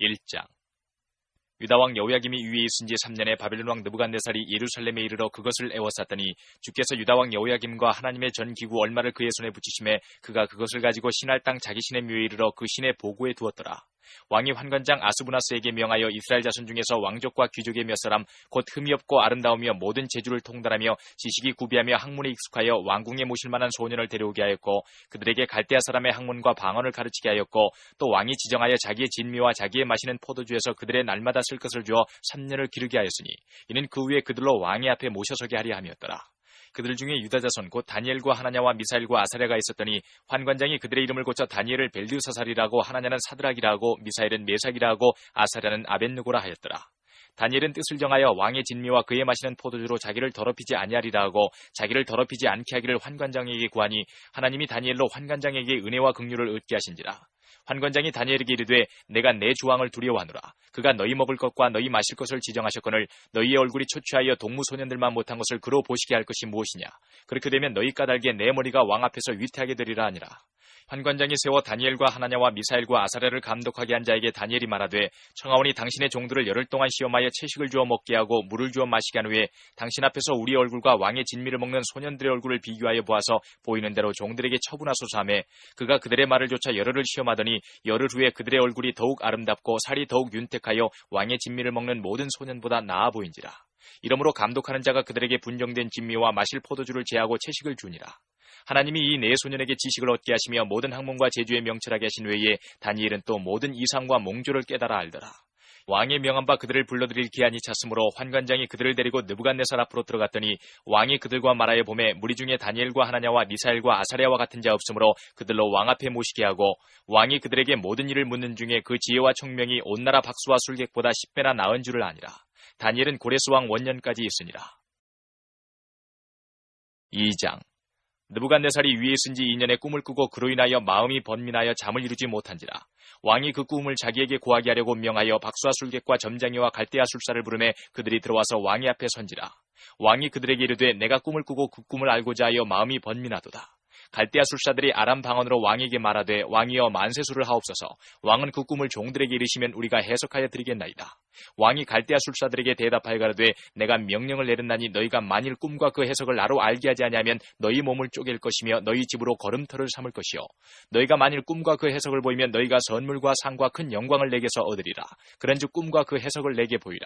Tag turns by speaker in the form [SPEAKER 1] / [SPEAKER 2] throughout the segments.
[SPEAKER 1] 1장. 유다왕 여호야김이 위에 있은 지 3년에 바벨론 왕 느부갓네살이 예루살렘에 이르러 그것을 에워쌌더니 주께서 유다왕 여호야김과 하나님의 전 기구 얼마를 그의 손에 붙이심에 그가 그것을 가지고 신할 땅 자기 신의 묘에 이르러 그 신의 보고에 두었더라. 왕이 환관장 아스부나스에게 명하여 이스라엘 자손 중에서 왕족과 귀족의 몇 사람 곧 흠이 없고 아름다우며 모든 재주를 통달하며 지식이 구비하며 학문에 익숙하여 왕궁에 모실 만한 소년을 데려오게 하였고 그들에게 갈대아 사람의 학문과 방언을 가르치게 하였고 또 왕이 지정하여 자기의 진미와 자기의 마시는 포도주에서 그들의 날마다 쓸 것을 주어 3년을 기르게 하였으니 이는 그 후에 그들로 왕의 앞에 모셔서게 하려 함이었더라. 그들 중에 유다 자손 곧 다니엘과 하나냐와 미사엘과 아사랴가 있었더니 환관장이 그들의 이름을 고쳐 다니엘을 벨드사살이라고 하나냐는 사드락이라 하고 미사엘은 메삭이라 하고 아사랴는 아벳느고라 하였더라. 다니엘은 뜻을 정하여 왕의 진미와 그의 마시는 포도주로 자기를 더럽히지 아니하리라 하고 자기를 더럽히지 않게 하기를 환관장에게 구하니 하나님이 다니엘로 환관장에게 은혜와 긍휼을 얻게 하신지라. 환관장이 다니엘에게 이르되 내가 내 주왕을 두려워하노라. 그가 너희 먹을 것과 너희 마실 것을 지정하셨거늘 너희의 얼굴이 초췌하여 동무소년들만 못한 것을 그로 보시게 할 것이 무엇이냐. 그렇게 되면 너희 까닭에 내 머리가 왕 앞에서 위태하게 되리라 하니라. 환관장이 세워 다니엘과 하나냐와 미사엘과 아사랴를 감독하게 한 자에게 다니엘이 말하되 청하오니 당신의 종들을 열흘 동안 시험하여 채식을 주어 먹게 하고 물을 주어 마시게 한 후에 당신 앞에서 우리 얼굴과 왕의 진미를 먹는 소년들의 얼굴을 비교하여 보아서 보이는 대로 종들에게 처분하소서 하매 그가 그들의 말을 조차 열흘을 시험하더니 열흘 후에 그들의 얼굴이 더욱 아름답고 살이 더욱 윤택하여 왕의 진미를 먹는 모든 소년보다 나아 보인지라. 이러므로 감독하는 자가 그들에게 분정된 진미와 마실 포도주를 제하고 채식을 주니라. 하나님이 이 네 소년에게 지식을 얻게 하시며 모든 학문과 재주에 명철하게 하신 외에 다니엘은 또 모든 이상과 몽조를 깨달아 알더라. 왕의 명한 바 그들을 불러들일 기한이 찼으므로 환관장이 그들을 데리고 느부갓네살 앞으로 들어갔더니 왕이 그들과 말하여 보매 무리 중에 다니엘과 하나냐와 미사엘과 아사랴와 같은 자 없으므로 그들로 왕 앞에 모시게 하고 왕이 그들에게 모든 일을 묻는 중에 그 지혜와 총명이 온 나라 박수와 술객보다 10배나 나은 줄을 아니라. 다니엘은 고레스 왕 원년까지 있으니라. 2장. 느부갓네살이 위에 있은 지 2년에 꿈을 꾸고 그로 인하여 마음이 번민하여 잠을 이루지 못한지라. 왕이 그 꿈을 자기에게 고하게 하려고 명하여 박수와 술객과 점장이와 갈대아 술사를 부르매 그들이 들어와서 왕의 앞에 선지라. 왕이 그들에게 이르되 내가 꿈을 꾸고 그 꿈을 알고자 하여 마음이 번민하도다. 갈대아 술사들이 아람 방언으로 왕에게 말하되 왕이여 만세수를 하옵소서. 왕은 그 꿈을 종들에게 이르시면 우리가 해석하여 드리겠나이다. 왕이 갈대아 술사들에게 대답하여 가로되 내가 명령을 내렸나니 너희가 만일 꿈과 그 해석을 나로 알게 하지 아니하면 너희 몸을 쪼갤 것이며 너희 집으로 걸음터를 삼을 것이요 너희가 만일 꿈과 그 해석을 보이면 너희가 선물과 상과 큰 영광을 내게서 얻으리라. 그런즉 꿈과 그 해석을 내게 보이라.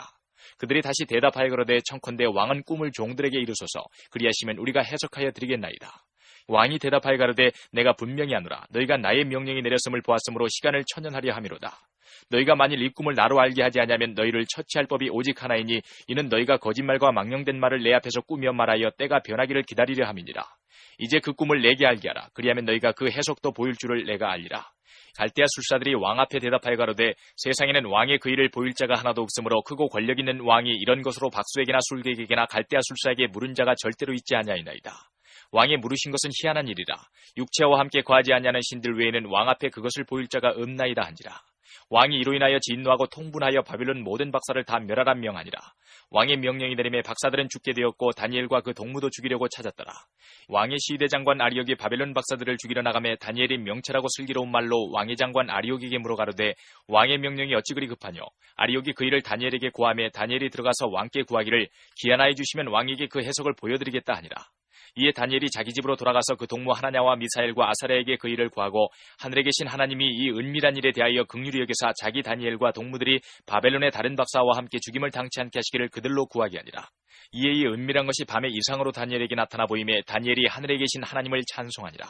[SPEAKER 1] 그들이 다시 대답하여 가로되 청컨대 왕은 꿈을 종들에게 이루소서. 그리하시면 우리가 해석하여 드리겠나이다. 왕이 대답하여 가로되 내가 분명히 하노라. 너희가 나의 명령이 내렸음을 보았으므로 시간을 천연하려 함이로다. 너희가 만일 이 꿈을 나로 알게 하지 아니하면 너희를 처치할 법이 오직 하나이니 이는 너희가 거짓말과 망령된 말을 내 앞에서 꾸며 말하여 때가 변하기를 기다리려 함이니라. 이제 그 꿈을 내게 알게 하라. 그리하면 너희가 그 해석도 보일 줄을 내가 알리라. 갈대아 술사들이 왕 앞에 대답하여 가로되 세상에는 왕의 그 일을 보일 자가 하나도 없으므로 크고 권력 있는 왕이 이런 것으로 박수에게나 술객에게나 갈대아 술사에게 물은 자가 절대로 있지 아니하이나이다. 왕이 물으신 것은 희한한 일이라. 육체와 함께 거하지 아니하는 신들 외에는 왕 앞에 그것을 보일 자가 없나이다 한지라. 왕이 이로 인하여 진노하고 통분하여 바빌론 모든 박사를 다 멸하라 명하니라. 왕의 명령이 내림에 박사들은 죽게 되었고 다니엘과 그 동무도 죽이려고 찾았더라. 왕의 시대장관 아리옥이 바벨론 박사들을 죽이러 나가매 다니엘이 명철하고 슬기로운 말로 왕의 장관 아리옥에게 물어가로되 왕의 명령이 어찌 그리 급하뇨. 아리옥이 그 일을 다니엘에게 고하매 다니엘이 들어가서 왕께 구하기를 기한하여 주시면 왕에게 그 해석을 보여드리겠다 하니라. 이에 다니엘이 자기 집으로 돌아가서 그 동무 하나냐와 미사엘과 아사랴에게 그 일을 구하고 하늘에 계신 하나님이 이 은밀한 일에 대하여 긍휼히 여기사 자기 다니엘과 동무들이 바벨론의 다른 박사와 함께 죽임을 당치 않게 하시기를 그들로 구하게 하니라. 이에 이 은밀한 것이 밤의 이상으로 다니엘에게 나타나 보이매 다니엘이 하늘에 계신 하나님을 찬송하니라.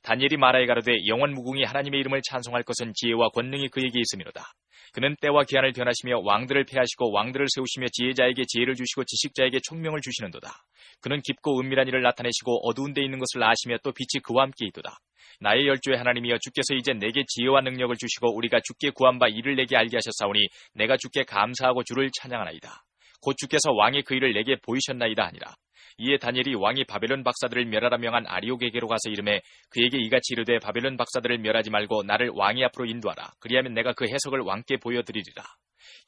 [SPEAKER 1] 다니엘이 말하여 가로되 영원 무궁히 하나님의 이름을 찬송할 것은 지혜와 권능이 그에게 있음이로다. 그는 때와 기한을 변하시며 왕들을 폐하시고 왕들을 세우시며 지혜자에게 지혜를 주시고 지식자에게 총명을 주시는도다. 그는 깊고 은밀한 일을 나타내시고 어두운 데 있는 것을 아시며 또 빛이 그와 함께 있도다. 나의 열조의 하나님이여 주께서 이제 내게 지혜와 능력을 주시고 우리가 주께 구한 바 이를 내게 알게 하셨사오니 내가 주께 감사하고 주를 찬양하나이다. 곧 주께서 왕의 그 일을 내게 보이셨나이다 하니라. 이에 다니엘이 왕이 바벨론 박사들을 멸하라 명한 아리옥에게로 가서 이르매 그에게 이같이 이르되 바벨론 박사들을 멸하지 말고 나를 왕의 앞으로 인도하라. 그리하면 내가 그 해석을 왕께 보여드리리라.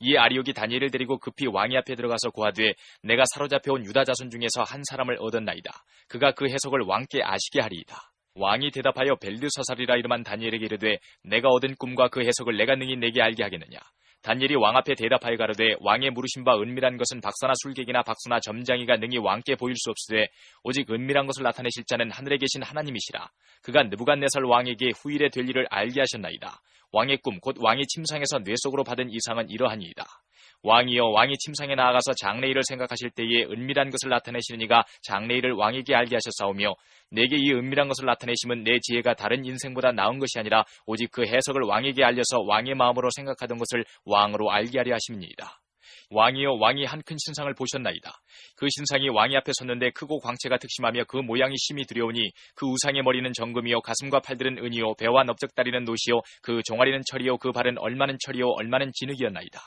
[SPEAKER 1] 이에 아리옥이 다니엘을 데리고 급히 왕의 앞에 들어가서 고하되 내가 사로잡혀온 유다 자손 중에서 한 사람을 얻었나이다. 그가 그 해석을 왕께 아시게 하리이다. 왕이 대답하여 벨드사살이라 이름한 다니엘에게 이르되 내가 얻은 꿈과 그 해석을 내가 능히 내게 알게 하겠느냐. 다니엘이 왕 앞에 대답하여 가로되 왕의 물으신 바 은밀한 것은 박사나 술객이나 박수나 점장이가 능히 왕께 보일 수 없으되 오직 은밀한 것을 나타내실 자는 하늘에 계신 하나님이시라. 그가 느부갓네살 왕에게 후일에 될 일을 알게 하셨나이다. 왕의 꿈 곧 왕이 침상에서 뇌 속으로 받은 이상은 이러하니이다. 왕이여 왕이 침상에 나아가서 장래일을 생각하실 때에 은밀한 것을 나타내시는 이가 장래일을 왕에게 알게 하셨사오며 내게 이 은밀한 것을 나타내심은 내 지혜가 다른 인생보다 나은 것이 아니라 오직 그 해석을 왕에게 알려서 왕의 마음으로 생각하던 것을 왕으로 알게 하려 하심이니이다. 왕이여 왕이 한 큰 신상을 보셨나이다. 그 신상이 왕이 앞에 섰는데 크고 광채가 특심하며 그 모양이 심히 두려우니 그 우상의 머리는 정금이요 가슴과 팔들은 은이요 배와 넓적다리는 노시요 그 종아리는 철이요 그 발은 얼마는 철이요 얼마는 진흙이었나이다.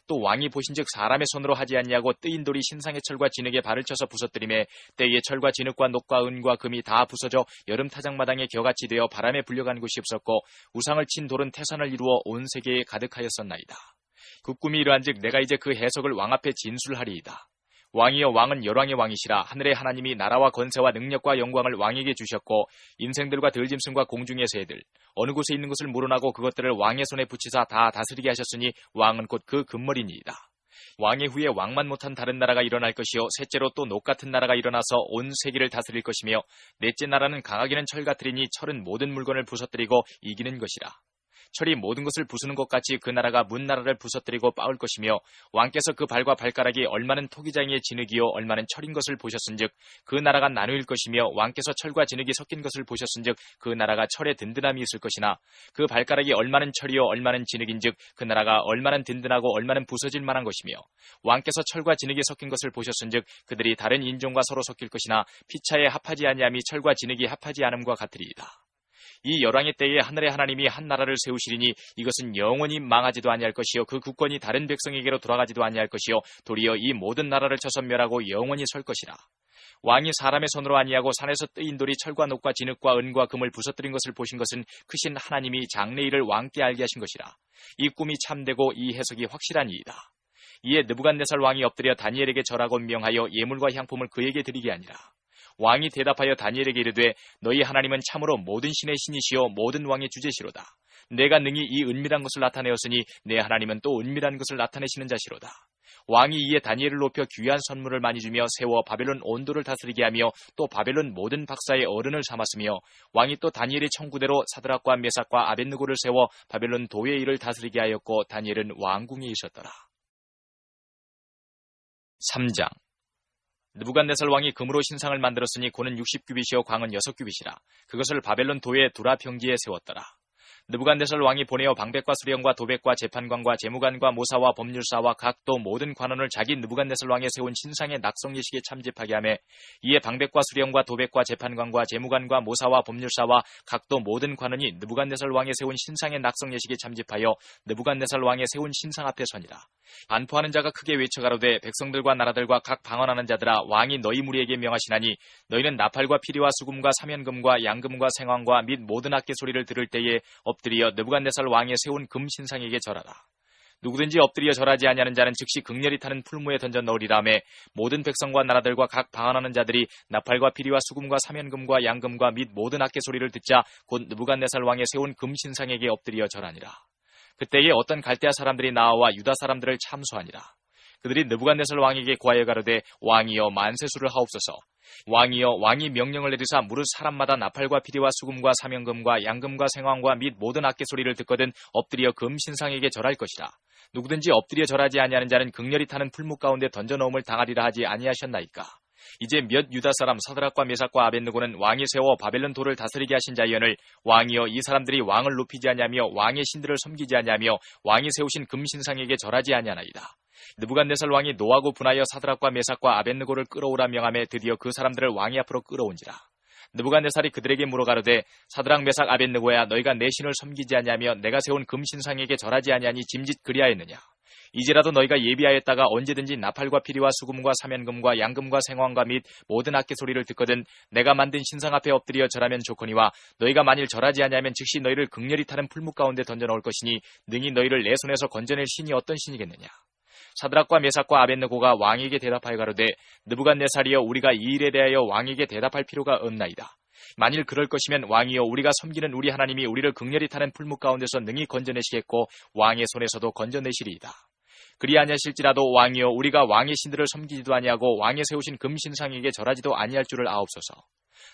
[SPEAKER 1] 또 왕이 보신즉 사람의 손으로 하지 아니하고 뜨인 돌이 신상의 철과 진흙에 발을 쳐서 부서뜨리매 때에 철과 진흙과 녹과 은과 금이 다 부서져 여름 타작마당에 겨같이 되어 바람에 불려간 곳이 없었고 우상을 친 돌은 태산을 이루어 온 세계에 가득하였었나이다. 그 꿈이 이러한즉 내가 이제 그 해석을 왕 앞에 진술하리이다. 왕이여 왕은 열왕의 왕이시라. 하늘의 하나님이 나라와 권세와 능력과 영광을 왕에게 주셨고 인생들과 들짐승과 공중의 새들 어느 곳에 있는 것을 물어나고 그것들을 왕의 손에 붙이사 다 다스리게 하셨으니 왕은 곧 그 금머리니이다. 왕의 후에 왕만 못한 다른 나라가 일어날 것이요 셋째로 또 녹 같은 나라가 일어나서 온 세계를 다스릴 것이며 넷째 나라는 강하기는 철 같으리니 철은 모든 물건을 부서뜨리고 이기는 것이라. 철이 모든 것을 부수는 것 같이 그 나라가 문 나라를 부서뜨리고 빻을 것이며 왕께서 그 발과 발가락이 얼마는 토기장이의 진흙이요 얼마는 철인 것을 보셨은즉 그 나라가 나누일 것이며 왕께서 철과 진흙이 섞인 것을 보셨은즉 그 나라가 철에 든든함이 있을 것이나 그 발가락이 얼마는 철이요 얼마는 진흙인즉 그 나라가 얼마는 든든하고 얼마는 부서질 만한 것이며 왕께서 철과 진흙이 섞인 것을 보셨은즉 그들이 다른 인종과 서로 섞일 것이나 피차에 합하지 아니함이 철과 진흙이 합하지 않음과 같으리이다. 이 열왕의 때에 하늘의 하나님이 한 나라를 세우시리니 이것은 영원히 망하지도 아니할 것이요 그 국권이 다른 백성에게로 돌아가지도 아니할 것이요 도리어 이 모든 나라를 쳐서 멸하고 영원히 설 것이라. 왕이 사람의 손으로 아니하고 산에서 뜨인 돌이 철과 녹과 진흙과 은과 금을 부서뜨린 것을 보신 것은 크신 하나님이 장래일을 왕께 알게 하신 것이라. 이 꿈이 참되고 이 해석이 확실하니이다. 이에 느부갓네살 왕이 엎드려 다니엘에게 절하고 명하여 예물과 향품을 그에게 드리게 하니라. 왕이 대답하여 다니엘에게 이르되 너희 하나님은 참으로 모든 신의 신이시요 모든 왕의 주제시로다. 내가 능히 이 은밀한 것을 나타내었으니 내 하나님은 또 은밀한 것을 나타내시는 자시로다. 왕이 이에 다니엘을 높여 귀한 선물을 많이 주며 세워 바벨론 온도를 다스리게 하며 또 바벨론 모든 박사의 어른을 삼았으며 왕이 또 다니엘의 청구대로 사드락과 메삭과 아벳느고를 세워 바벨론 도의 일을 다스리게 하였고 다니엘은 왕궁에 있었더라. 3장 느부갓네살 왕이 금으로 신상을 만들었으니 고는 60규빗이요 광은 6규빗이라. 그것을 바벨론 도의 두라 평지에 세웠더라. 느부갓네살 왕이 보내어 방백과 수령과 도백과 재판관과 재무관과 모사와 법률사와 각도 모든 관원을 자기 느부갓네살 왕에 세운 신상의 낙성 예식에 참집하게 하며 이에 방백과 수령과 도백과 재판관과 재무관과 모사와 법률사와 각도 모든 관원이 느부갓네살 왕에 세운 신상의 낙성 예식에 참집하여 느부갓네살 왕에 세운 신상 앞에 서니라. 반포하는 자가 크게 외쳐가로되 백성들과 나라들과 각 방언하는 자들아 왕이 너희 무리에게 명하시나니 너희는 나팔과 피리와 수금과 사면금과 양금과 생황과 및 모든 악기 소리를 들을 때에 엎드려 느부갓네살 왕에 세운 금 신상에게 절하라. 누구든지 엎드려 절하지 아니하는 자는 즉시 극렬히 타는 풀무에 던져 넣으리라매 모든 백성과 나라들과 각 방언하는 자들이 나팔과 피리와 수금과 사면금과 양금과 및 모든 악기 소리를 듣자 곧 느부갓네살 왕에 세운 금 신상에게 엎드려 절하니라. 그때에 어떤 갈대아 사람들이 나와 유다 사람들을 참수하니라. 그들이 느부갓네살 왕에게 고하여 가로되 왕이여 만세수를 하옵소서. 왕이여 왕이 명령을 내리사 무릇 사람마다 나팔과 피리와 수금과 사면금과 양금과 생황과 및 모든 악기 소리를 듣거든 엎드려 금 신상에게 절할 것이라. 누구든지 엎드려 절하지 아니하는 자는 극렬히 타는 풀무 가운데 던져 넣음을 당하리라 하지 아니하셨나이까. 이제 몇 유다 사람 사드락과 메삭과 아벳느고는 왕이 세워 바벨론 도를 다스리게 하신 자이언을 왕이여 이 사람들이 왕을 높이지 아니하며 왕의 신들을 섬기지 아니하며 왕이 세우신 금신상에게 절하지 아니하나이다. 느부갓네살 왕이 노하고 분하여 사드락과 메삭과 아벳느고를 끌어오라 명하며 드디어 그 사람들을 왕의 앞으로 끌어온지라. 느부갓네살이 그들에게 물어가로되 사드락 메삭 아벳느고야 너희가 내 신을 섬기지 아니하며 내가 세운 금신상에게 절하지 아니하니 짐짓 그리하였느냐. 이제라도 너희가 예비하였다가 언제든지 나팔과 피리와 수금과 사면금과 양금과 생황과 및 모든 악기 소리를 듣거든 내가 만든 신상 앞에 엎드려 절하면 좋거니와 너희가 만일 절하지 아니하면 즉시 너희를 극렬히 타는 풀무 가운데 던져 넣을 것이니 능히 너희를 내 손에서 건져낼 신이 어떤 신이겠느냐. 사드락과 메삭과 아벳느고가 왕에게 대답하여 가로되 느부갓네살이여 우리가 이 일에 대하여 왕에게 대답할 필요가 없나이다. 만일 그럴 것이면 왕이여 우리가 섬기는 우리 하나님이 우리를 극렬히 타는 풀무 가운데서 능히 건져내시겠고 왕의 손에서도 건져내시리이다. 그리 아니하실지라도 왕이여 우리가 왕의 신들을 섬기지도 아니하고 왕의 세우신 금신상에게 절하지도 아니할 줄을 아옵소서.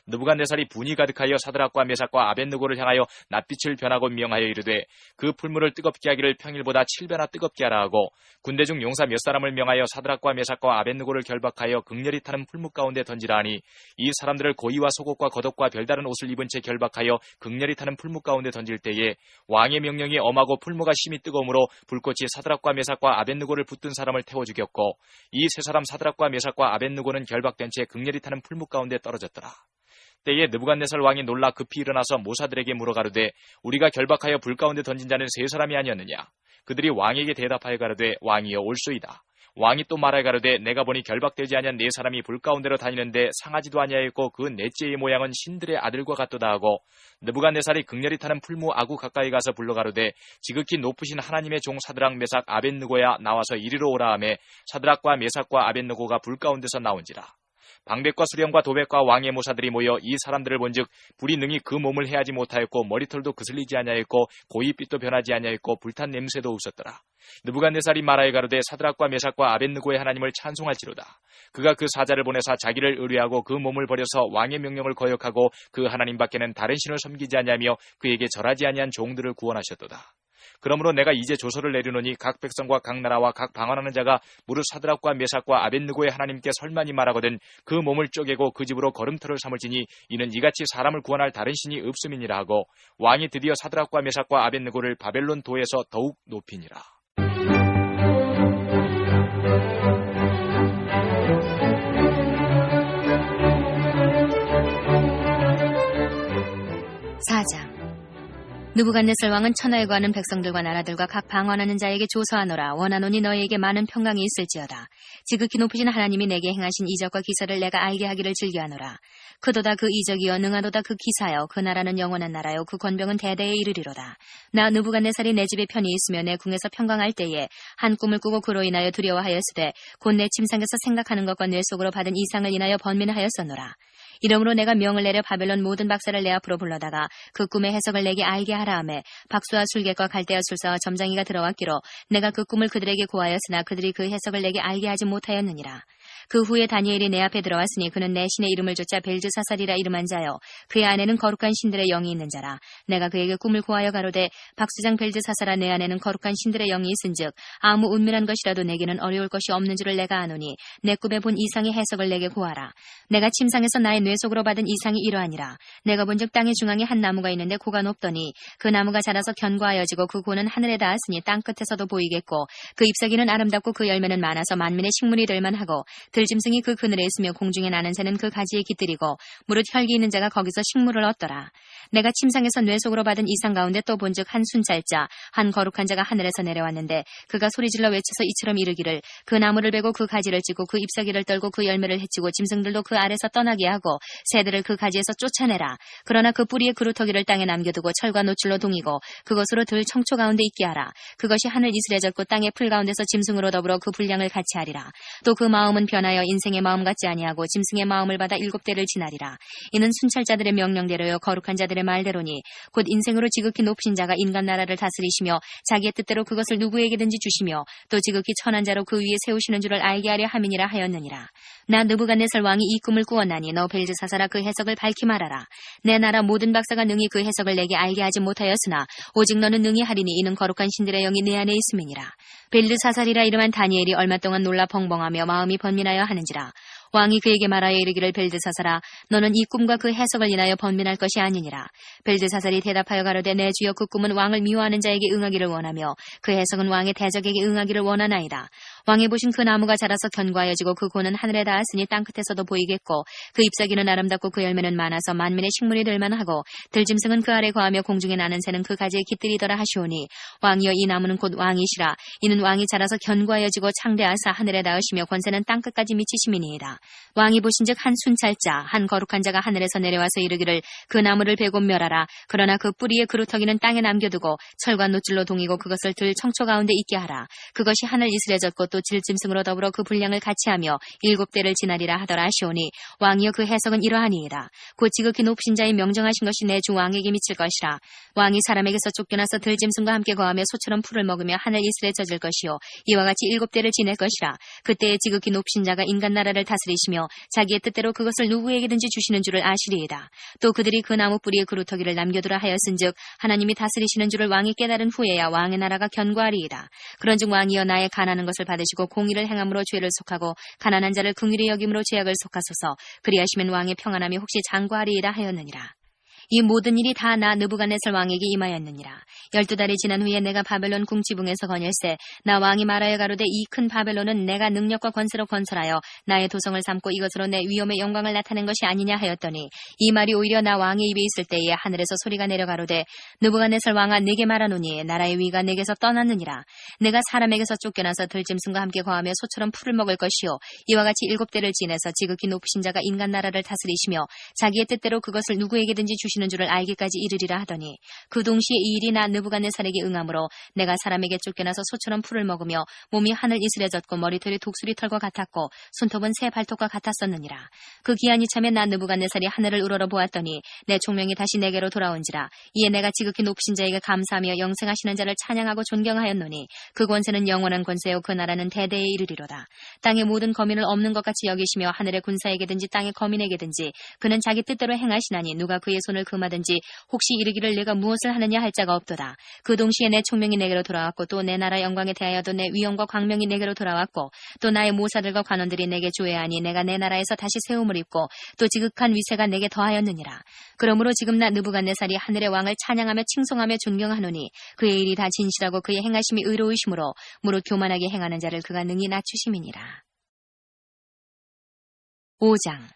[SPEAKER 1] 느부갓네살이 분이 가득하여 사드락과 메삭과 아벳느고를 향하여 낯빛을 변하고 명하여 이르되 그 풀무를 뜨겁게 하기를 평일보다 7배나 뜨겁게 하라 하고 군대 중 용사 몇 사람을 명하여 사드락과 메삭과 아벳느고를 결박하여 극렬히 타는 풀무 가운데 던지라 하니 이 사람들을 고이와 속옷과 겉옷과 별다른 옷을 입은 채 결박하여 극렬히 타는 풀무 가운데 던질 때에 왕의 명령이 엄하고 풀무가 심히 뜨거우므로 불꽃이 사드락과 메삭과 아벳느고를 붙든 사람을 태워 죽였고 이 세 사람 사드락과 메삭과 아벳느고는 결박된 채 극렬히 타는 풀무 가운데 떨어졌더라. 때에 느부갓네살 왕이 놀라 급히 일어나서 모사들에게 물어가로되 우리가 결박하여 불 가운데 던진 자는 세 사람이 아니었느냐. 그들이 왕에게 대답하여 가로되 왕이여 옳소이다. 왕이 또 말하여 가로되 내가 보니 결박되지 아니한 네 사람이 불 가운데로 다니는데 상하지도 아니하였고 그 넷째의 모양은 신들의 아들과 같도다 하고 느부갓네살이 극렬히 타는 풀무 아구 가까이 가서 불러가로되 지극히 높으신 하나님의 종 사드락 메삭 아벳느고야 나와서 이리로 오라 하매 사드락과 메삭과 아벳느고가 불 가운데서 나온지라. 방백과 수령과 도백과 왕의 모사들이 모여 이 사람들을 본즉 불이 능히 그 몸을 해하지 못하였고 머리털도 그슬리지 아니하였고 고이빛도 변하지 아니하였고 불탄 냄새도 없었더라. 느부갓네살이 말하여 가로되 사드락과 메삭과 아벳느고의 하나님을 찬송할지로다. 그가 그 사자를 보내사 자기를 의뢰하고 그 몸을 버려서 왕의 명령을 거역하고 그 하나님밖에는 다른 신을 섬기지 아니하며 그에게 절하지 아니한 종들을 구원하셨도다. 그러므로 내가 이제 조서를 내리노니 각 백성과 각 나라와 각 방언하는 자가 무릇 사드락과 메삭과 아벳느고의 하나님께 설만이 말하거든 그 몸을 쪼개고 그 집으로 걸음터를 삼을지니 이는 이같이 사람을 구원할 다른 신이 없음이니라 하고 왕이 드디어 사드락과 메삭과 아벳느고를 바벨론 도에서 더욱 높이니라.
[SPEAKER 2] 느부갓네살 왕은 천하에 거하는 백성들과 나라들과 각 방언하는 자에게 조서하노라. 원하노니 너희에게 많은 평강이 있을지어다. 지극히 높으신 하나님이 내게 행하신 이적과 기사를 내가 알게 하기를 즐겨하노라. 크도다 그 이적이여 능하도다 그 기사여. 그 나라는 영원한 나라요 그 권병은 대대에 이르리로다. 나 느부갓네살이 내 집에 편히 있으며 내 궁에서 평강할 때에 한 꿈을 꾸고 그로 인하여 두려워하였으되 곧 내 침상에서 생각하는 것과 뇌 속으로 받은 이상을 인하여 번민하였었노라. 이러므로 내가 명을 내려 바벨론 모든 박사를 내 앞으로 불러다가 그 꿈의 해석을 내게 알게 하라 하매 박수와 술객과 갈대아 술사와 점장이가 들어왔기로 내가 그 꿈을 그들에게 고하였으나 그들이 그 해석을 내게 알게 하지 못하였느니라. 그 후에 다니엘이 내 앞에 들어왔으니 그는 내 신의 이름을 쫓아 벨즈사살이라 이름한 자요 그의 안에는 거룩한 신들의 영이 있는 자라. 내가 그에게 꿈을 고하여 가로되 박수장 벨즈사살아 내 안에는 거룩한 신들의 영이 있은즉 아무 은밀한 것이라도 내게는 어려울 것이 없는 줄을 내가 아노니 내 꿈에 본 이상의 해석을 내게 고하라. 내가 침상에서 나의 뇌 속으로 받은 이상이 이러하니라. 내가 본즉 땅의 중앙에 한 나무가 있는데 고가 높더니 그 나무가 자라서 견고하여지고 그 고는 하늘에 닿았으니 땅 끝에서도 보이겠고 그 잎사귀는 아름답고 그 열매는 많아서 만민의 식물이 될 만하고 들짐승이 그 그늘에 있으며 공중에 나는 새는 그 가지에 깃들이고 무릇 혈기 있는 자가 거기서 식물을 얻더라. 내가 침상에서 뇌 속으로 받은 이상 가운데 또 본즉 한 순찰자 한 거룩한 자가 하늘에서 내려왔는데 그가 소리질러 외쳐서 이처럼 이르기를 그 나무를 베고 그 가지를 찢고 그 잎사귀를 떨고 그 열매를 해치고 짐승들도 그 아래서 떠나게 하고 새들을 그 가지에서 쫓아내라. 그러나 그 뿌리의 그루터기를 땅에 남겨두고 철과 노출로 동이고 그것으로 들 청초 가운데 있게 하라. 그것이 하늘 이슬에 젖고 땅의 풀 가운데서 짐승으로 더불어 그 분량을 같이 하리라. 또 그 마음은 변하여 인생의 마음 같지 아니하고 짐승의 마음을 받아 7대를 지나리라. 이는 순찰자들의 명령대로요 거룩한 자들의 말대로니 곧 인생으로 지극히 높으신 자가 인간 나라를 다스리시며 자기의 뜻대로 그것을 누구에게든지 주시며 또 지극히 천한 자로 그 위에 세우시는 줄을 알게 하려 함이니라 하였느니라. 나 느부갓네살 왕이 이 꿈을 꾸었나니 너 벨즈사살아 그 해석을 밝히 말하라. 내 나라 모든 박사가 능히 그 해석을 내게 알게 하지 못하였으나 오직 너는 능히 하리니 이는 거룩한 신들의 영이 내 안에 있음이니라. 벨드사살이라 이름한 다니엘이 얼마 동안 놀라 벙벙하며 마음이 번민하여 하는지라. 왕이 그에게 말하여 이르기를 벨드사살아 너는 이 꿈과 그 해석을 인하여 번민할 것이 아니니라. 벨드사살이 대답하여 가로되 내 주여 그 꿈은 왕을 미워하는 자에게 응하기를 원하며 그 해석은 왕의 대적에게 응하기를 원하나이다. 왕이 보신 그 나무가 자라서 견고하여지고 그 고는 하늘에 닿았으니 땅끝에서도 보이겠고 그 잎사귀는 아름답고 그 열매는 많아서 만민의 식물이 될 만하고 들짐승은 그 아래 거하며 공중에 나는 새는 그 가지에 깃들이더라 하시오니 왕이여 이 나무는 곧 왕이시라. 이는 왕이 자라서 견고하여지고 창대하사 하늘에 닿으시며 권세는 땅끝까지 미치심이니이다. 왕이 보신즉 한 순찰자 한 거룩한 자가 하늘에서 내려와서 이르기를 그 나무를 베고 멸하라. 그러나 그 뿌리의 그루터기는 땅에 남겨두고 철과 노줄로 동이고 그것을 들 청초 가운데 있게 하라. 그것이 하늘 이슬해졌고 또 질짐승으로 더불어 그 분량을 같이 하며 7대를 지나리라 하더라 하시오니 왕이여 그 해석은 이러하니이다. 곧 지극히 높으신 자의 명정하신 것이 내 주 왕에게 미칠 것이라. 왕이 사람에게서 쫓겨나서 들짐승과 함께 거하며 소처럼 풀을 먹으며 하늘 이슬에 젖을 것이요 이와 같이 7대를 지낼 것이라. 그때에 지극히 높으신 자가 인간 나라를 다스리시며 자기의 뜻대로 그것을 누구에게든지 주시는 줄을 아시리이다. 또 그들이 그 나무 뿌리에 그루터기를 남겨두라 하였은즉 하나님이 다스리시는 줄을 왕이 깨달은 후에야 왕의 나라가 견고하리이다. 그런즉 왕이여 나의 가난한 것을 받으시고 공의를 행함으로 죄를 속하고 가난한 자를 긍휼히 여김으로 죄악을 속하소서. 그리하시면 왕의 평안함이 혹시 장구하리이다 하였느니라. 이 모든 일이 다 나 느부갓네살 왕에게 임하였느니라. 12달이 지난 후에 내가 바벨론 궁지붕에서 거닐세 나 왕이 말하여 가로되 이 큰 바벨론은 내가 능력과 권세로 건설하여 나의 도성을 삼고 이것으로 내 위엄의 영광을 나타낸 것이 아니냐 하였더니 이 말이 오히려 나 왕의 입에 있을 때에 하늘에서 소리가 내려가로되 느부갓네살 왕아 네게 말하노니 나라의 위가 내게서 떠났느니라. 내가 사람에게서 쫓겨나서 들짐승과 함께 거하며 소처럼 풀을 먹을 것이요 이와 같이 7대를 지내서 지극히 높으신 자가 인간 나라를 다스리시며 자기의 뜻대로 그것을 누구에게든지 주시는 줄을 알기까지 이르리라 하더니 그 동시에 이 일이 나 느부갓네살에게 응함으로 내가 사람에게 쫓겨나서 소처럼 풀을 먹으며 몸이 하늘 이슬에 젖고 머리털이 독수리 털과 같았고 손톱은 새 발톱과 같았었느니라. 그 기한이 차면 나 느부갓네살이 하늘을 우러러 보았더니 내 총명이 다시 내게로 돌아온지라. 이에 내가 지극히 높으신 자에게 감사하며 영생하시는 자를 찬양하고 존경하였노니 그 권세는 영원한 권세요 그 나라는 대대에 이르리로다. 땅의 모든 거민을 없는 것 같이 여기시며 하늘의 군사에게든지 땅의 거민에게든지 그는 자기 뜻대로 행하시나니 누가 그의 손을 금하든지 혹시 이르기를 내가 무엇을 하느냐 할 자가 없도다. 그 동시에 내 총명이 내게로 돌아왔고 또 내 나라 영광에 대하여도 내 위엄과 광명이 내게로 돌아왔고 또 나의 모사들과 관원들이 내게 조회하니 내가 내 나라에서 다시 세움을 입고 또 지극한 위세가 내게 더하였느니라. 그러므로 지금 나 느부갓네살이 하늘의 왕을 찬양하며 칭송하며 존경하노니 그의 일이 다 진실하고 그의 행하심이 의로우심으로 무릇 교만하게 행하는 자를 그가 능히 낮추심이니라. 5장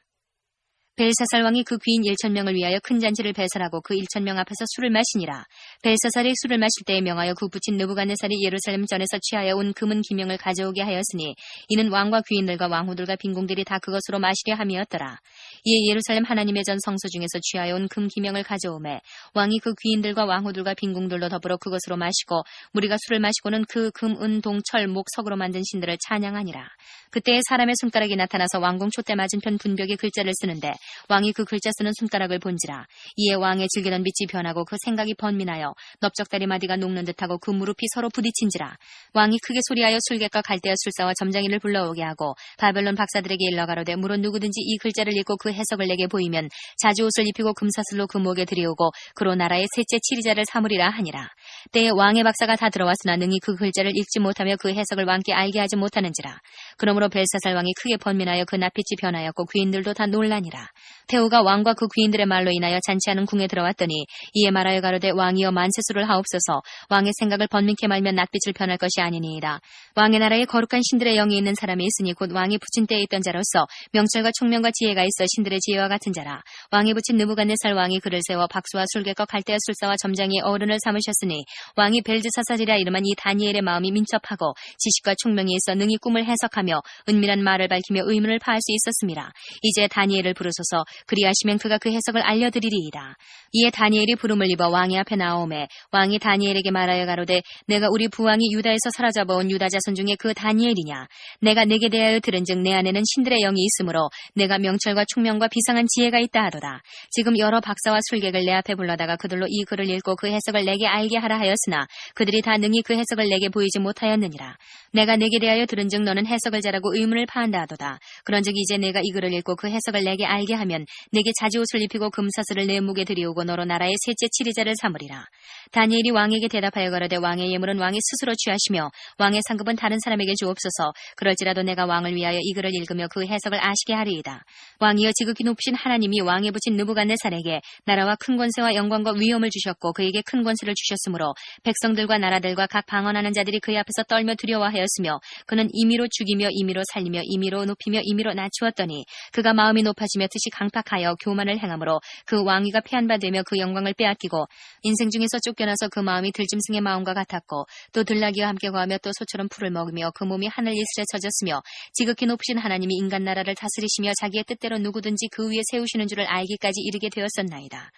[SPEAKER 2] 벨사살 왕이 그 귀인 1,000명을 위하여 큰 잔치를 배설하고 그 1,000명 앞에서 술을 마시니라. 벨사살이 술을 마실 때에 명하여 그 붙인 느부갓네살이 예루살렘 전에서 취하여 온 금은 기명을 가져오게 하였으니 이는 왕과 귀인들과 왕후들과 빈궁들이 다 그것으로 마시려 함이었더라. 이에 예루살렘 하나님의 전 성소 중에서 취하여 온 금 기명을 가져오매 왕이 그 귀인들과 왕후들과 빈궁들로 더불어 그것으로 마시고 무리가 술을 마시고는 그 금, 은, 동, 철, 목, 석으로 만든 신들을 찬양하니라. 그때에 사람의 손가락이 나타나서 왕궁 촛대 맞은편 분벽에 글자를 쓰는데 왕이 그 글자 쓰는 손가락을 본지라. 이에 왕의 즐기던 빛이 변하고 그 생각이 번민하여 넓적다리 마디가 녹는 듯하고 그 무릎이 서로 부딪힌지라. 왕이 크게 소리하여 술객과 갈대아 술사와 점장이를 불러오게 하고 바벨론 박사들에게 일러 가로되 무론 누구든지 이 글자를 읽고 그 해석을 내게 보이면 자주 옷을 입히고 금사슬로 그 목에 들이오고 그로 나라의 셋째 치리자를 삼으리라 하니라. 때에 왕의 박사가 다 들어왔으나 능히 그 글자를 읽지 못하며 그 해석을 왕께 알게 하지 못하는지라. 그러므로 벨사살 왕이 크게 번민하여 그 낯빛이 변하였고 귀인들도 다 놀라니라. 태후가 왕과 그 귀인들의 말로 인하여 잔치하는 궁에 들어왔더니 이에 말하여 가로되 왕이여 만세수를 하옵소서. 왕의 생각을 번민케 말면 낯빛을 변할 것이 아니니이다. 왕의 나라에 거룩한 신들의 영이 있는 사람이 있으니 곧 왕이 붙인 때에 있던 자로서 명철과 총명과 지혜가 있어 신들의 지혜와 같은 자라. 왕이 붙인 느부갓네살 왕이 그를 세워 박수와 술객과 갈대아 술사와 점장이 어른을 삼으셨으니 왕이 벨드사살이라 이름한 이 다니엘의 마음이 민첩하고 지식과 총명이 있어 능히 꿈을 해석하며 은밀한 말을 밝히며 의문을 파할 수 있었음이라. 이제 다니엘을 부르소서. 그리하시면 그가 그 해석을 알려드리리이다. 이에 다니엘이 부름을 입어 왕의 앞에 나오매 왕이 다니엘에게 말하여 가로되 내가 우리 부왕이 유다에서 사로잡아온 유다 자손 중에 그 다니엘이냐. 내가 내게 대하여 들은즉 내 안에는 신들의 영이 있으므로 내가 명철과 총명과 비상한 지혜가 있다 하도다. 지금 여러 박사와 술객을 내 앞에 불러다가 그들로 이 글을 읽고 그 해석을 내게 알게 하라 하였으나 그들이 다 능히 그 해석을 내게 보이지 못하였느니라. 내가 내게 대하여 들은즉 너는 해석을 잘하고 의문을 파한다 하도다. 그런즉 이제 내가 이 글을 읽고 그 해석을 내게 알게 하면 내게 자지옷을 입히고 금사슬을 내 목에 들이오고 너로 나라의 셋째 치리자를 삼으리라. 다니엘이 왕에게 대답하여 가로되 왕의 예물은 왕이 스스로 취하시며 왕의 상급은 다른 사람에게 주옵소서. 그럴지라도 내가 왕을 위하여 이 글을 읽으며 그 해석을 아시게 하리이다. 왕이여 지극히 높으신 하나님이 왕에 붙인 느부갓네살에게 나라와 큰 권세와 영광과 위엄을 주셨고 그에게 큰 권세를 주셨으므로 백성들과 나라들과 각 방언하는 자들이 그의 앞에서 떨며 두려워하였으며 그는 임의로 죽이며 높이며 임의로 살리며 임의로 높이며 임의로 낮추었더니 그가 마음이 높아지며 뜻이 강팍하여 교만을 행함으로 그 왕위가 폐한 바 되며 그 영광을 빼앗기고 인생 중에서 쫓겨나서 그 마음이 들짐승의 마음과 같았고 또 들나귀와 함께 거하며 또 소처럼 풀을 먹으며 그 몸이 하늘 이슬에 젖었으며 지극히 높으신 하나님이 인간 나라를 다스리시며 자기의 뜻대로 누구든지 그 위에 세우시는 줄을 알기까지 이르게 되었었나이다.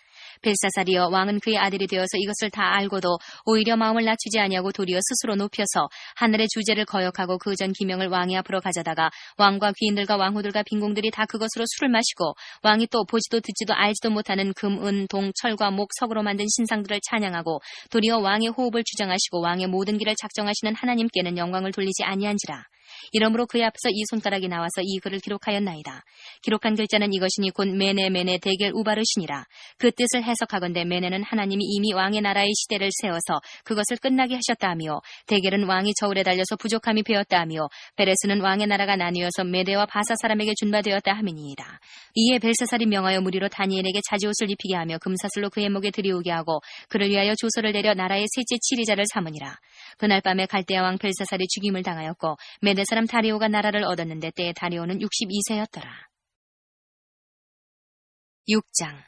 [SPEAKER 2] 벨사살이여 왕은 그의 아들이 되어서 이것을 다 알고도 오히려 마음을 낮추지 아니하고 도리어 스스로 높여서 하늘의 주제를 거역하고 그 전 기명을 왕의 앞으로 가져다가 왕과 귀인들과 왕후들과 빈공들이 다 그것으로 술을 마시고 왕이 또 보지도 듣지도 알지도 못하는 금, 은, 동, 철과 목, 석으로 만든 신상들을 찬양하고 도리어 왕의 호흡을 주장하시고 왕의 모든 길을 작정하시는 하나님께는 영광을 돌리지 아니한지라. 이러므로 그의 앞에서 이 손가락이 나와서 이 글을 기록하였나이다. 기록한 글자는 이것이니 곧 메네 데겔 우바르시니라. 그 뜻을 해석하건대 메네는 하나님이 이미 왕의 나라의 시대를 세워서 그것을 끝나게 하셨다 하며 데겔은 왕이 저울에 달려서 부족함이 배었다 하며 베레스는 왕의 나라가 나뉘어서 메대와 바사 사람에게 준바되었다 함이니이다. 이에 벨사살이 명하여 무리로 다니엘에게 자지옷을 입히게 하며 금사슬로 그의 목에 들이우게 하고 그를 위하여 조서를 내려 나라의 셋째 치리자를 삼으니라. 그날 밤에 갈대아 왕 벨사살이 죽임을 당하였고 메대 사람 다리오가 나라를 얻었는데 때에 다리오는 62세였더라. 6장.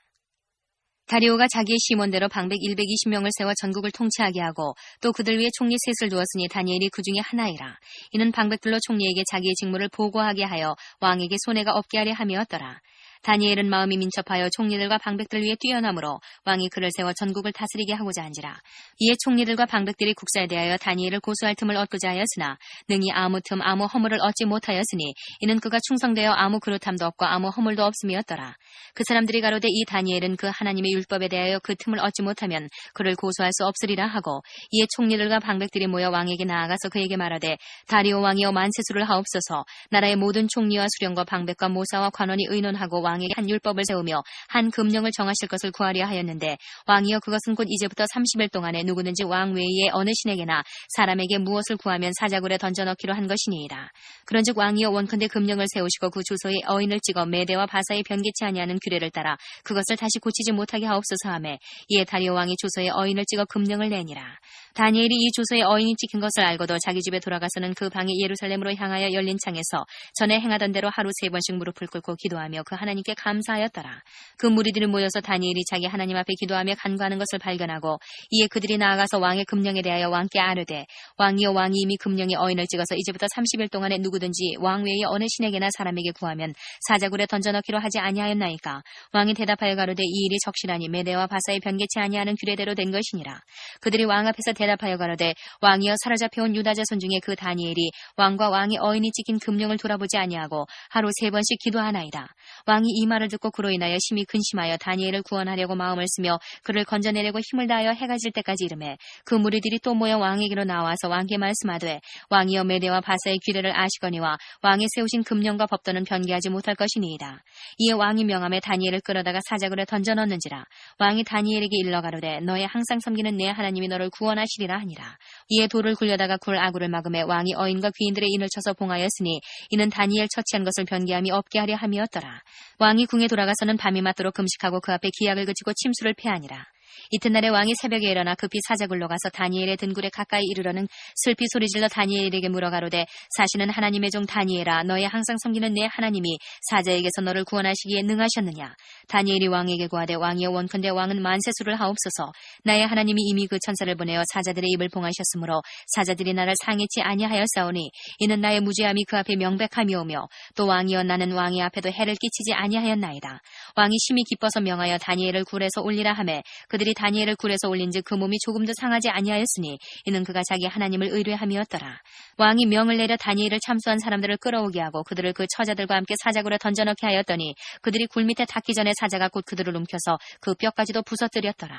[SPEAKER 2] 다리오가 자기의 심원대로 방백 120명을 세워 전국을 통치하게 하고 또 그들 위에 총리 셋을 두었으니 다니엘이 그 중에 하나이라. 이는 방백들로 총리에게 자기의 직무를 보고하게 하여 왕에게 손해가 없게 하려 함이었더라. 다니엘은 마음이 민첩하여 총리들과 방백들 위에 뛰어나므로 왕이 그를 세워 전국을 다스리게 하고자 한지라. 이에 총리들과 방백들이 국사에 대하여 다니엘을 고소할 틈을 얻고자 하였으나 능히 아무 틈 아무 허물을 얻지 못하였으니 이는 그가 충성되어 아무 그릇함도 없고 아무 허물도 없음이었더라. 그 사람들이 가로되 이 다니엘은 그 하나님의 율법에 대하여 그 틈을 얻지 못하면 그를 고소할 수 없으리라 하고 이에 총리들과 방백들이 모여 왕에게 나아가서 그에게 말하되 다리오 왕이여 만세수를 하옵소서. 나라의 모든 총리와 수령과 방백과 모사와 관원이 의논하고 왕에게 한 율법을 세우며 한 금령을 정하실 것을 구하려 하였는데 왕이여 그것은 곧 이제부터 30일 동안에 누구든지 왕 외에 어느 신에게나 사람에게 무엇을 구하면 사자굴에 던져넣기로 한 것이니이다. 그런즉 왕이여 원컨대 금령을 세우시고 그 주소에 어인을 찍어 메대와 바사에 변개치 아니하는 규례를 따라 그것을 다시 고치지 못하게 하옵소서 하매 이에 다리오 왕이 주소에 어인을 찍어 금령을 내니라. 다니엘이 이 주소에 어인이 찍힌 것을 알고도 자기 집에 돌아가서는 그 방에 예루살렘으로 향하여 열린 창에서 전에 행하던 대로 하루 3번씩 무릎을 꿇고 기도하며 그 하나님께 감사하였더라. 그 무리들이 모여서 다니엘이 자기 하나님 앞에 기도하며 간구하는 것을 발견하고 이에 그들이 나아가서 왕의 금령에 대하여 왕께 아뢰되 왕이여 왕이 이미 금령에 어인을 찍어서 이제부터 30일 동안에 누구든지 왕 외에 어느 신에게나 사람에게 구하면 사자굴에 던져넣기로 하지 아니하였나이까. 왕이 대답하여 가로되 이 일이 적실하니 메대와 바사에 변개치 아니하는 규례대로 된 것이니라. 그들이 왕 앞에서 대답하여 가로되 왕이여 사로잡혀온 유다 자손 중에 그 다니엘이 왕과 왕의 어인이 찍힌 금령을 돌아보지 아니하고 하루 3번씩 기도하나이다. 왕이 이 말을 듣고 그로 인하여 심히 근심하여 다니엘을 구원하려고 마음을 쓰며 그를 건져내려고 힘을 다하여 해가 질 때까지 이르매 그 무리들이 또 모여 왕에게로 나와서 왕께 말씀하되 왕이여 메대와 바사의 규례를 아시거니와 왕이 세우신 금령과 법도는 변개하지 못할 것이니이다. 이에 왕이 명함에 다니엘을 끌어다가 사자굴에 던져넣는지라. 왕이 다니엘에게 일러 가로되 너의 항상 섬기는 내 하나님이 너를 구원하시리라 하니라. 이에 돌을 굴려다가 굴 아구를 막음에 왕이 어인과 귀인들의 인을 쳐서 봉하였으니 이는 다니엘 처치한 것을 변개함이 없게 하려 함이었더라. 왕이 궁에 돌아가서는 밤이 맞도록 금식하고 그 앞에 기약을 그치고 침수를 패하니라. 이튿날에 왕이 새벽에 일어나 급히 사자굴로 가서 다니엘의 등굴에 가까이 이르러는 슬피 소리질러 다니엘에게 물어 가로되 사시는 하나님의 종 다니엘아 너의 항상 섬기는 내 하나님이 사자에게서 너를 구원하시기에 능하셨느냐. 다니엘이 왕에게 구하되 왕이여 원컨대 왕은 만세수를 하옵소서. 나의 하나님이 이미 그 천사를 보내어 사자들의 입을 봉하셨으므로 사자들이 나를 상해치 아니하였사오니 이는 나의 무죄함이 그 앞에 명백함이오며 또 왕이여 나는 왕의 앞에도 해를 끼치지 아니하였나이다. 왕이 심히 기뻐서 명하여 다니엘을 굴에서 올리라 하매 그들이 다니엘을 굴에서 올린즉 그 몸이 조금도 상하지 아니하였으니 이는 그가 자기 하나님을 의뢰함이었더라. 왕이 명을 내려 다니엘을 참수한 사람들을 끌어오게 하고 그들을 그 처자들과 함께 사자굴에 던져넣게 하였더니 그들이 굴 밑에 닿기 전에 사자가 곧 그들을 움켜서 그 뼈까지도 부서뜨렸더라.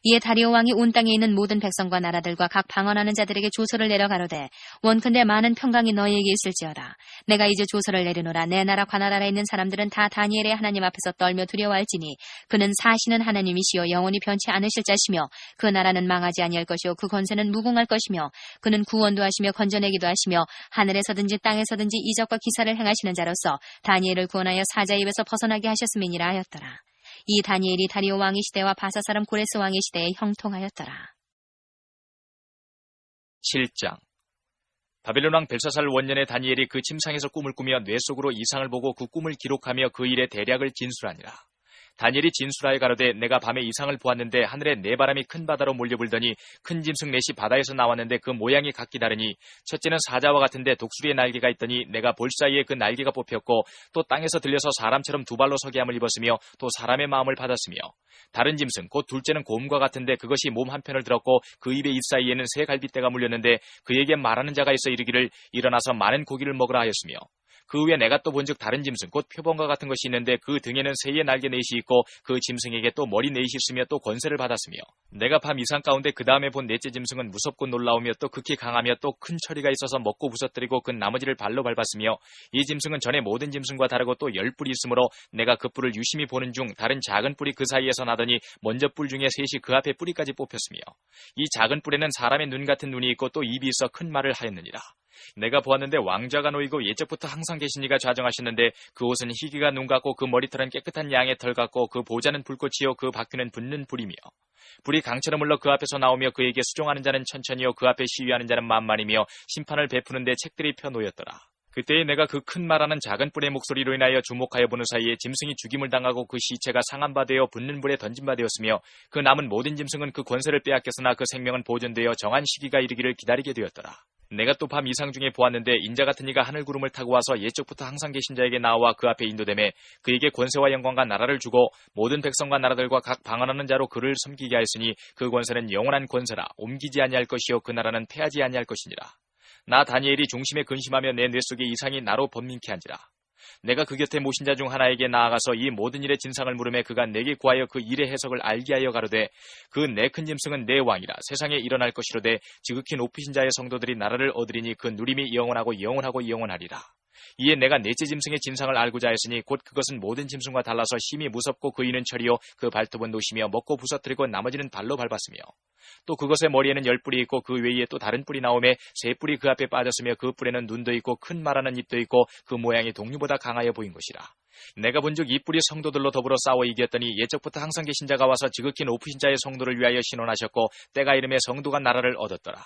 [SPEAKER 2] 이에 다리오 왕이 온 땅에 있는 모든 백성과 나라들과 각 방언하는 자들에게 조서를 내려 가로되 원컨대 많은 평강이 너희에게 있을지어다. 내가 이제 조서를 내리노라. 내 나라 관나라에 있는 사람들은 다 다니엘의 하나님 앞에서 떨며 두려워할지니 그는 사시는 하나님이시요 영원히 변치 않으실 자시며 그 나라는 망하지 아니할 것이요 그 권세는 무궁할 것이며 그는 구원도 하시며 건져내기도 하시며 하늘에서든지 땅에서든지 이적과 기사를 행하시는 자로서 다니엘을 구원하여 사자 입에서 벗어나게 하셨음이니라 하였더라. 이 다니엘이 다리오 왕의 시대와 바사 사람 고레스 왕의 시대에 형통하였더라.
[SPEAKER 1] 7장. 바벨론 왕 벨사살 원년에 다니엘이 그 침상에서 꿈을 꾸며 뇌 속으로 이상을 보고 그 꿈을 기록하며 그 일의 대략을 진술하니라. 다니엘이 진술하여 가로되 내가 밤에 이상을 보았는데 하늘에 네 바람이 큰 바다로 몰려불더니 큰 짐승 넷이 바다에서 나왔는데 그 모양이 각기 다르니 첫째는 사자와 같은데 독수리의 날개가 있더니 내가 볼 사이에 그 날개가 뽑혔고 또 땅에서 들려서 사람처럼 두 발로 서게 함을 입었으며 또 사람의 마음을 받았으며 다른 짐승 곧 둘째는 곰과 같은데 그것이 몸 한편을 들었고 그 입의 입 사이에는 새 갈빗대가 물렸는데 그에게 말하는 자가 있어 이르기를 일어나서 많은 고기를 먹으라 하였으며 그 후에 내가 또 본즉 다른 짐승 곧 표범과 같은 것이 있는데 그 등에는 새의 날개 넷이 있고 그 짐승에게 또 머리 넷이 있으며 또 권세를 받았으며 내가 밤 이상 가운데 그 다음에 본 넷째 짐승은 무섭고 놀라우며 또 극히 강하며 또 큰 처리가 있어서 먹고 부서뜨리고 그 나머지를 발로 밟았으며 이 짐승은 전에 모든 짐승과 다르고 또 10뿔이 있으므로 내가 그 뿔을 유심히 보는 중 다른 작은 뿔이 그 사이에서 나더니 먼저 뿔 중에 셋이 그 앞에 뿌리까지 뽑혔으며 이 작은 뿔에는 사람의 눈 같은 눈이 있고 또 입이 있어 큰 말을 하였느니라. 내가 보았는데 왕좌가 놓이고 예적부터 항상 계신 이가 좌정하셨는데 그 옷은 희귀가 눈 같고 그 머리털은 깨끗한 양의 털 같고 그 보좌는 불꽃이요 그 바퀴는 붙는 불이며 불이 강처럼 흘러 그 앞에서 나오며 그에게 수종하는 자는 천천히요 그 앞에 시위하는 자는 만만이며 심판을 베푸는데 책들이 펴놓였더라. 그때에 내가 그 큰 말하는 작은 뿔의 목소리로 인하여 주목하여 보는 사이에 짐승이 죽임을 당하고 그 시체가 상한 바 되어 붙는 불에 던진 바 되었으며 그 남은 모든 짐승은 그 권세를 빼앗겼으나 그 생명은 보존되어 정한 시기가 이르기를 기다리게 되었더라. 내가 또 밤 이상 중에 보았는데 인자 같은 이가 하늘 구름을 타고 와서 옛적부터 항상 계신 자에게 나와 그 앞에 인도되매 그에게 권세와 영광과 나라를 주고 모든 백성과 나라들과 각 방언하는 자로 그를 섬기게 하였으니 그 권세는 영원한 권세라 옮기지 아니할 것이요 그 나라는 패하지 아니할 것이니라. 나 다니엘이 중심에 근심하며 내 뇌 속에 이상이 나로 번민케 한지라. 내가 그 곁에 모신 자 중 하나에게 나아가서 이 모든 일의 진상을 물으매 그가 내게 구하여 그 일의 해석을 알게 하여 가로되 그 내 큰 짐승은 내 왕이라 세상에 일어날 것이로되 지극히 높으신 자의 성도들이 나라를 얻으리니 그 누림이 영원하고 영원하고 영원하리라. 이에 내가 넷째 짐승의 진상을 알고자 했으니 곧 그것은 모든 짐승과 달라서 심히 무섭고 그 이는 철이요 그 발톱은 노시며 먹고 부서뜨리고 나머지는 발로 밟았으며 또 그것의 머리에는 10뿔이 있고 그 외에 또 다른 뿔이 나오매 3뿔이 그 앞에 빠졌으며 그 뿔에는 눈도 있고 큰 말하는 입도 있고 그 모양이 동류보다 강하여 보인 것이라. 내가 본즉 이 뿔이 성도들로 더불어 싸워 이겼더니 예적부터 항상 계신 자가 와서 지극히 높으신 자의 성도를 위하여 신원하셨고 때가 이름에 성도가 나라를 얻었더라.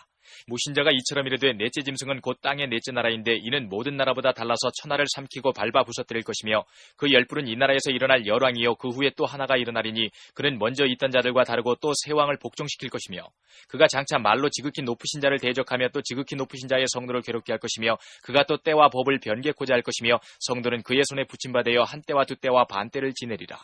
[SPEAKER 1] 무신자가 이처럼 이르되 넷째 짐승은 곧 땅의 넷째 나라인데 이는 모든 나라보다 달라서 천하를 삼키고 밟아 부서뜨릴 것이며 그 10뿔은 이 나라에서 일어날 열왕이요 그 후에 또 하나가 일어나리니 그는 먼저 있던 자들과 다르고 또 새 왕을 복종시킬 것이며 그가 장차 말로 지극히 높으신 자를 대적하며 또 지극히 높으신 자의 성도를 괴롭게 할 것이며 그가 또 때와 법을 변개코자 할 것이며 성도는 그의 손에 붙임받아 한 때와 두 때와 반 때를 지내리라.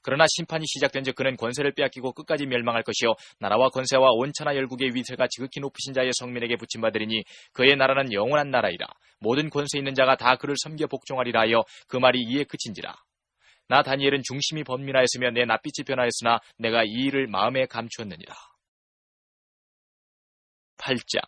[SPEAKER 1] 그러나 심판이 시작된즉 그는 권세를 빼앗기고 끝까지 멸망할 것이요 나라와 권세와 온 천하 열국의 위세가 지극히 높으신 자의 성민에게 붙임받으리니 그의 나라는 영원한 나라이라. 모든 권세 있는 자가 다 그를 섬겨 복종하리라 하여 그 말이 이에 그친지라. 나 다니엘은 중심이 번민하였으며 내 낯빛이 변하였으나 내가 이 일을 마음에 감추었느니라. 8장.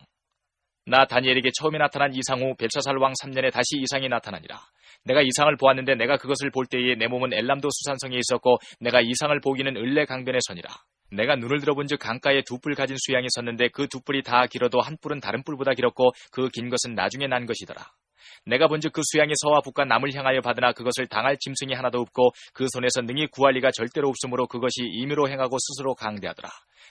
[SPEAKER 1] 나 다니엘에게 처음에 나타난 이상 후 벨사살 왕 3년에 다시 이상이 나타나니라. 내가 이상을 보았는데 내가 그것을 볼 때에 내 몸은 엘람도 수산성에 있었고 내가 이상을 보기는 을레 강변에 서니라. 내가 눈을 들어본즉 강가에 두 뿔 가진 수양이 섰는데 그 두 뿔이 다 길어도 한 뿔은 다른 뿔보다 길었고 그 긴 것은 나중에 난 것이더라. 내가 본즉 그 수양이 서와 북과 남을 향하여 받으나 그것을 당할 짐승이 하나도 없고 그 손에서 능히 구할 리가 절대로 없으므로 그것이 임의로 행하고 스스로 강대하더라.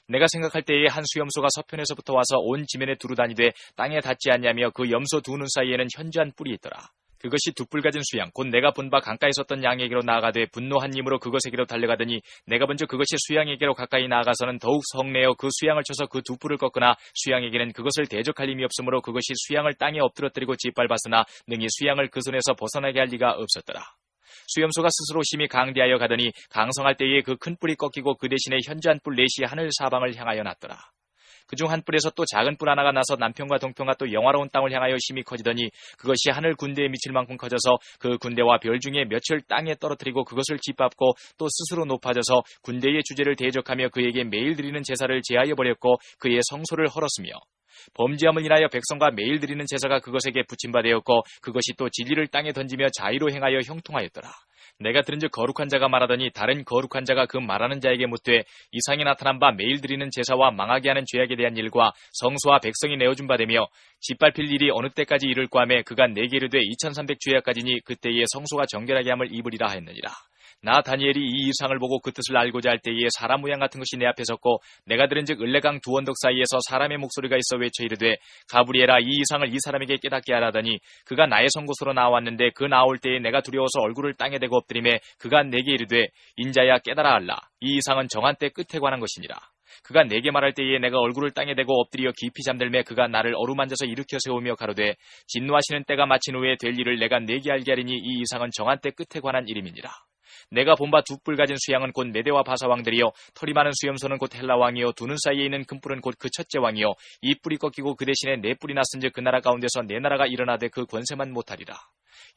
[SPEAKER 1] 내가 생각할 때에 한 수염소가 서편에서부터 와서 온 지면에 두루다니되 땅에 닿지 않냐며 그 염소 두 눈 사이에는 현저한 뿔이 있더라. 그것이 두 뿔 가진 수양 곧 내가 본 바 강가에 섰던 양에게로 나아가되 분노한 힘으로 그것에게로 달려가더니 내가 먼저 그것이 수양에게로 가까이 나아가서는 더욱 성내어 그 수양을 쳐서 그 두 뿔을 꺾으나 수양에게는 그것을 대적할 힘이 없으므로 그것이 수양을 땅에 엎드러뜨리고 짓밟았으나 능히 수양을 그 손에서 벗어나게 할 리가 없었더라. 수염소가 스스로 심히 강대하여 가더니 강성할 때에 그 큰 뿔이 꺾이고 그 대신에 현저한 뿔 넷이 하늘 사방을 향하여 났더라. 그중 한 뿔에서 또 작은 뿔 하나가 나서 남편과 동편과 또 영화로운 땅을 향하여 심히 커지더니 그것이 하늘 군대에 미칠 만큼 커져서 그 군대와 별 중에 몇을 땅에 떨어뜨리고 그것을 짓밟고 또 스스로 높아져서 군대의 주제를 대적하며 그에게 매일 드리는 제사를 제하여 버렸고 그의 성소를 헐었으며 범죄함을 인하여 백성과 매일 드리는 제사가 그것에게 붙임받았고 그것이 또 진리를 땅에 던지며 자의로 행하여 형통하였더라. 내가 들은즉 거룩한 자가 말하더니 다른 거룩한 자가 그 말하는 자에게 묻되 이상이 나타난 바 매일 드리는 제사와 망하게 하는 죄악에 대한 일과 성소와 백성이 내어준 바 되며 짓밟힐 일이 어느 때까지 이를까 하매 그가 내게 이르되 2300 죄악까지니 그때에 성소가 정결하게 함을 입으리라 하였느니라. 나 다니엘이 이 이상을 보고 그 뜻을 알고자 할 때에 사람 모양 같은 것이 내 앞에 섰고 내가 들은즉 을레강 두 언덕 사이에서 사람의 목소리가 있어 외쳐 이르되 가브리엘아 이 이상을 이 사람에게 깨닫게 하라더니 그가 나의 선곳으로 나왔는데 그 나올 때에 내가 두려워서 얼굴을 땅에 대고 엎드리매 그가 내게 이르되 인자야 깨달아 알라 이 이상은 정한 때 끝에 관한 것이니라. 그가 내게 말할 때에 내가 얼굴을 땅에 대고 엎드려 깊이 잠들매 그가 나를 어루만져서 일으켜 세우며 가로되 진노하시는 때가 마친 후에 될 일을 내가 내게 알게 하리니 이 이상은 정한 때 끝에 관한 이름이니라. 내가 본바 두 뿔 가진 수양은 곧 메대와 바사 왕들이요 털이 많은 수염소는 곧 헬라 왕이요 두 눈 사이에 있는 금뿔은 곧 그 첫째 왕이요 이 뿔이 꺾이고 그 대신에 네 뿔이 났은즉 그 나라 가운데서 네 나라가 일어나되 그 권세만 못하리라.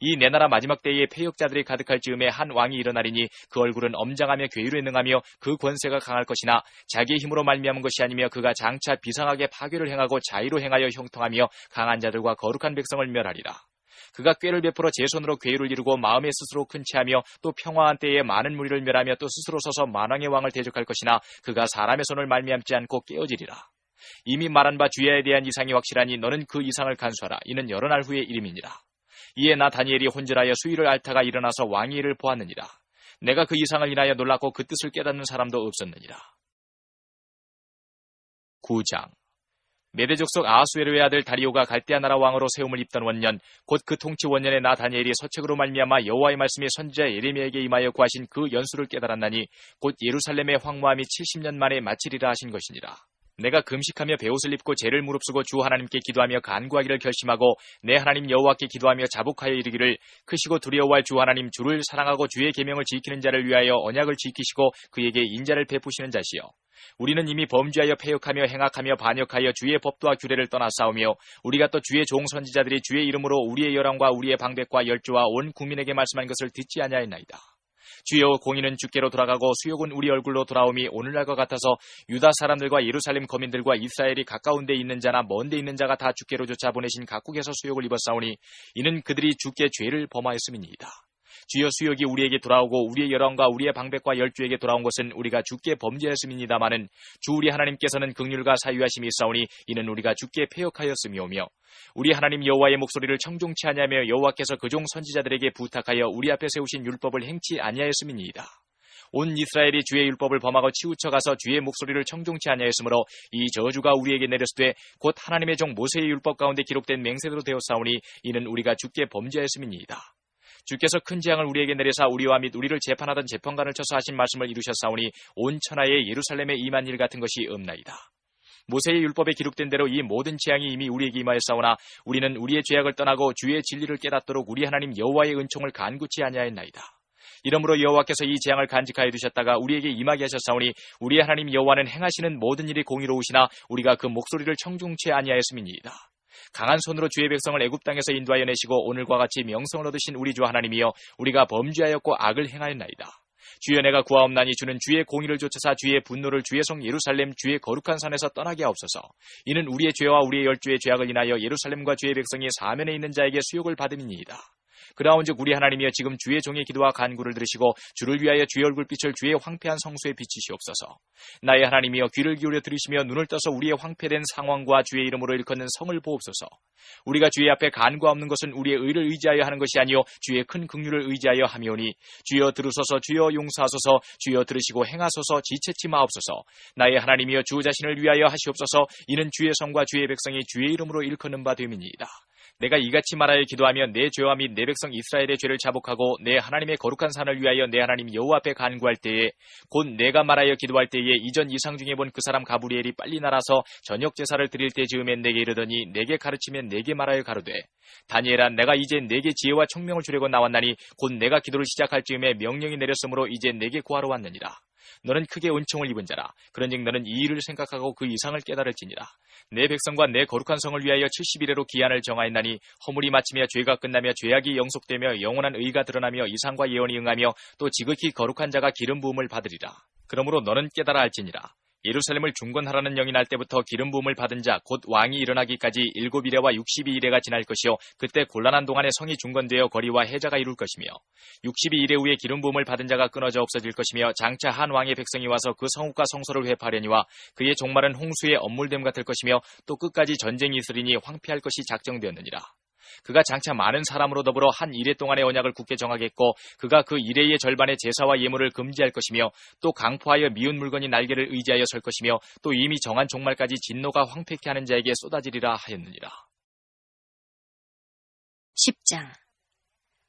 [SPEAKER 1] 이 네 나라 마지막 때에 패역자들이 가득할 즈음에 한 왕이 일어나리니 그 얼굴은 엄장하며 괴율에 능하며 그 권세가 강할 것이나 자기의 힘으로 말미암은 것이 아니며 그가 장차 비상하게 파괴를 행하고 자의로 행하여 형통하며 강한 자들과 거룩한 백성을 멸하리라. 그가 꾀를 베풀어 제 손으로 괴율을 이루고 마음에 스스로 큰 체하며 또 평화한 때에 많은 무리를 멸하며 또 스스로 서서 만왕의 왕을 대적할 것이나 그가 사람의 손을 말미암지 않고 깨어지리라. 이미 말한 바 주야에 대한 이상이 확실하니 너는 그 이상을 간수하라. 이는 여러 날 후의 이름이니라. 이에 나 다니엘이 혼절하여 수위를 앓다가 일어나서 왕의 일을 보았느니라. 내가 그 이상을 인하여 놀랐고 그 뜻을 깨닫는 사람도 없었느니라. 9장 메대 족속 아하수에르의 아들 다리오가 갈대아 나라 왕으로 세움을 입던 원년 곧 그 통치 원년에 나 다니엘이 서책으로 말미암아 여호와의 말씀이 선지자 예레미야에게 임하여 구하신 그 연수를 깨달았나니 곧 예루살렘의 황무함이 70년 만에 마치리라 하신 것이니라. 내가 금식하며 베옷을 입고 제를 무릅쓰고 주 하나님께 기도하며 간구하기를 결심하고 내 하나님 여호와께 기도하며 자복하여 이르기를 크시고 두려워할 주 하나님 주를 사랑하고 주의 계명을 지키는 자를 위하여 언약을 지키시고 그에게 인자를 베푸시는 자시여 우리는 이미 범죄하여 패역하며 행악하며 반역하여 주의 법도와 규례를 떠나 싸우며 우리가 또 주의 종 선지자들이 주의 이름으로 우리의 열왕과 우리의 방백과 열조와 온 국민에게 말씀한 것을 듣지 아니하였나이다. 주여 공의는 주께로 돌아가고 수욕은 우리 얼굴로 돌아옴이 오늘날과 같아서 유다 사람들과 예루살렘 거민들과 이스라엘이 가까운 데 있는 자나 먼 데 있는 자가 다 주께로 쫓아 보내신 각국에서 수욕을 입었사오니 이는 그들이 주께 죄를 범하였음이니이다. 주여 수욕이 우리에게 돌아오고 우리의 열왕과 우리의 방백과 열주에게 돌아온 것은 우리가 주께 범죄했음이니다마는 주 우리 하나님께서는 긍휼과 사유하심이 있사오니 이는 우리가 주께 패역하였음이오며 우리 하나님 여호와의 목소리를 청종치 아니하며 여호와께서 그종 선지자들에게 부탁하여 우리 앞에 세우신 율법을 행치 아니하였음이니이다. 온 이스라엘이 주의 율법을 범하고 치우쳐 가서 주의 목소리를 청종치 아니하였으므로 이 저주가 우리에게 내렸으되 곧 하나님의 종 모세의 율법 가운데 기록된 맹세대로 되었사오니 이는 우리가 주께 범죄했음이니이다. 주께서 큰 재앙을 우리에게 내려사 우리와 및 우리를 재판하던 재판관을 쳐서 하신 말씀을 이루셨사오니 온 천하에 예루살렘에 임한 일 같은 것이 없나이다. 모세의 율법에 기록된 대로 이 모든 재앙이 이미 우리에게 임하였사오나 우리는 우리의 죄악을 떠나고 주의 진리를 깨닫도록 우리 하나님 여호와의 은총을 간구치 아니하였나이다. 이러므로 여호와께서 이 재앙을 간직하여 두셨다가 우리에게 임하게 하셨사오니 우리의 하나님 여호와는 행하시는 모든 일이 공의로우시나 우리가 그 목소리를 청중치 아니하였음이니이다. 강한 손으로 주의 백성을 애굽 땅에서 인도하여 내시고 오늘과 같이 명성을 얻으신 우리 주 하나님이여 우리가 범죄하였고 악을 행하였나이다. 주여 내가 구하옵나니 주는 주의 공의를 쫓아사 주의 분노를 주의 성 예루살렘 주의 거룩한 산에서 떠나게 하옵소서. 이는 우리의 죄와 우리의 열주의 죄악을 인하여 예루살렘과 주의 백성이 사면에 있는 자에게 수욕을 받음이니이다. 그라온즉 우리 하나님이여 지금 주의 종의 기도와 간구를 들으시고 주를 위하여 주의 얼굴빛을 주의 황폐한 성소에 비치시옵소서. 나의 하나님이여 귀를 기울여 들으시며 눈을 떠서 우리의 황폐된 상황과 주의 이름으로 일컫는 성을 보옵소서. 우리가 주의 앞에 간구 없는 것은 우리의 의를 의지하여 하는 것이 아니요 주의 큰 긍휼을 의지하여 함이오니 주여 들으소서 주여 용서하소서 주여 들으시고 행하소서 지체치 마옵소서. 나의 하나님이여 주 자신을 위하여 하시옵소서. 이는 주의 성과 주의 백성이 주의 이름으로 일컫는 바 됨이니이다. 내가 이같이 말하여 기도하며 내 죄와 및 내 백성 이스라엘의 죄를 자복하고 내 하나님의 거룩한 산을 위하여 내 하나님 여호와 앞에 간구할 때에 곧 내가 말하여 기도할 때에 이전 이상 중에 본 그 사람 가브리엘이 빨리 날아서 저녁 제사를 드릴 때 즈음에 내게 이르더니 내게 가르치며 내게 말하여 가로되 다니엘아 내가 이제 내게 지혜와 총명을 주려고 나왔나니 곧 내가 기도를 시작할 즈음에 명령이 내렸으므로 이제 내게 구하러 왔느니라. 너는 크게 은총을 입은 자라. 그런즉 너는 이 일을 생각하고 그 이상을 깨달을지니라. 내 백성과 내 거룩한 성을 위하여 70일에로 기한을 정하였나니 허물이 마치며 죄가 끝나며 죄악이 영속되며 영원한 의가 드러나며 이상과 예언이 응하며 또 지극히 거룩한 자가 기름 부음을 받으리라. 그러므로 너는 깨달아 알지니라. 예루살렘을 중건하라는 영이 날 때부터 기름 부음을 받은 자 곧 왕이 일어나기까지 7이래와 62이래가 지날 것이요 그때 곤란한 동안에 성이 중건되어 거리와 해자가 이룰 것이며 62이래 후에 기름 부음을 받은 자가 끊어져 없어질 것이며 장차 한 왕의 백성이 와서 그 성읍과 성소를 회파하려니와 그의 종말은 홍수의 엄물됨 같을 것이며 또 끝까지 전쟁이 있으리니 황폐할 것이 작정되었느니라. 그가 장차 많은 사람으로 더불어 한 이레 동안의 언약을 굳게 정하겠고 그가 그 이레의 절반의 제사와 예물을 금지할 것이며 또 강포하여 미운 물건이 날개를 의지하여 설 것이며 또 이미 정한 종말까지 진노가 황폐케 하는 자에게 쏟아지리라 하였느니라.
[SPEAKER 2] 10장.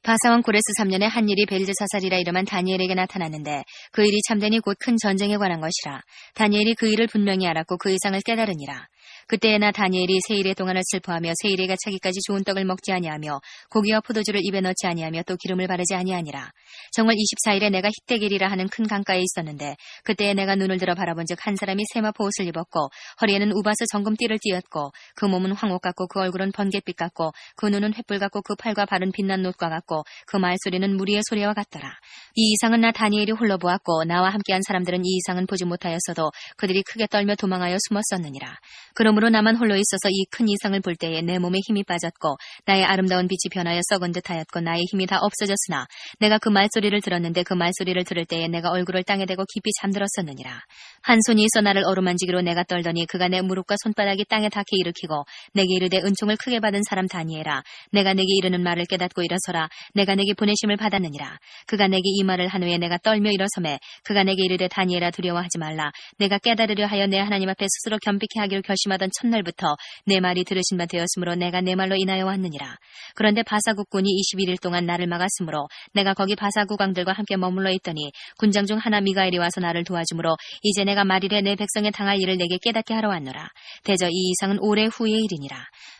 [SPEAKER 2] 바사왕 고레스 3년에 한 일이 벨드사살이라 이름한 다니엘에게 나타났는데 그 일이 참되니 곧 큰 전쟁에 관한 것이라. 다니엘이 그 일을 분명히 알았고 그 이상을 깨달으니라. 그때에나 다니엘이 세 일의 동안을 슬퍼하며 세 일에가 차기까지 좋은 떡을 먹지 아니하며 고기와 포도주를 입에 넣지 아니하며 또 기름을 바르지 아니하니라. 정월 24일에 내가 히데길이라 하는 큰 강가에 있었는데 그때에 내가 눈을 들어 바라본즉 한 사람이 세마포 옷을 입었고 허리에는 우바스 정금띠를 띠었고 그 몸은 황옥 같고 그 얼굴은 번갯빛 같고 그 눈은 횃불 같고 그 팔과 발은 빛난 놋과 같고 그 말소리는 무리의 소리와 같더라. 이 이상은 나 다니엘이 홀로 보았고 나와 함께한 사람들은 이 이상은 보지 못하였어도 그들이 크게 떨며 도망하여 숨었었느니라. 그러므로 나만 홀로 있어서 이 큰 이상을 볼 때에 내 몸에 힘이 빠졌고 나의 아름다운 빛이 변하여 썩은 듯하였고 나의 힘이 다 없어졌으나 내가 그 말소리를 들었는데 그 말소리를 들을 때에 내가 얼굴을 땅에 대고 깊이 잠들었었느니라. 한 손이 있어 나를 어루만지기로 내가 떨더니 그가 내 무릎과 손바닥이 땅에 닿게 일으키고 내게 이르되 은총을 크게 받은 사람 다니엘아 내가 내게 이르는 말을 깨닫고 일어서라. 내가 내게 보내심을 받았느니라. 그가 내게 이 말을 한 후에 내가 떨며 일어서매 그가 내게 이르되 다니엘아 두려워하지 말라. 내가 깨달으려 하여 내 하나님 앞에 스스로 겸비케 하기를 결심하던 첫날부터 내 말이 들으신 바 되었으므로 내가 내 말로 인하여 왔느니라. 그런데 바사국군이 21일 동안 나를 막았으므로 내가 거기 바사국왕들과 함께 머물러 있더니 군장 중 하나 미가엘이 와서 나를 도와주므로 이제 내가 말일에 내 백성에 당할 일을 내게 깨닫게 하러 왔노라. 대저 이 이상은 오래 후의 일이니라.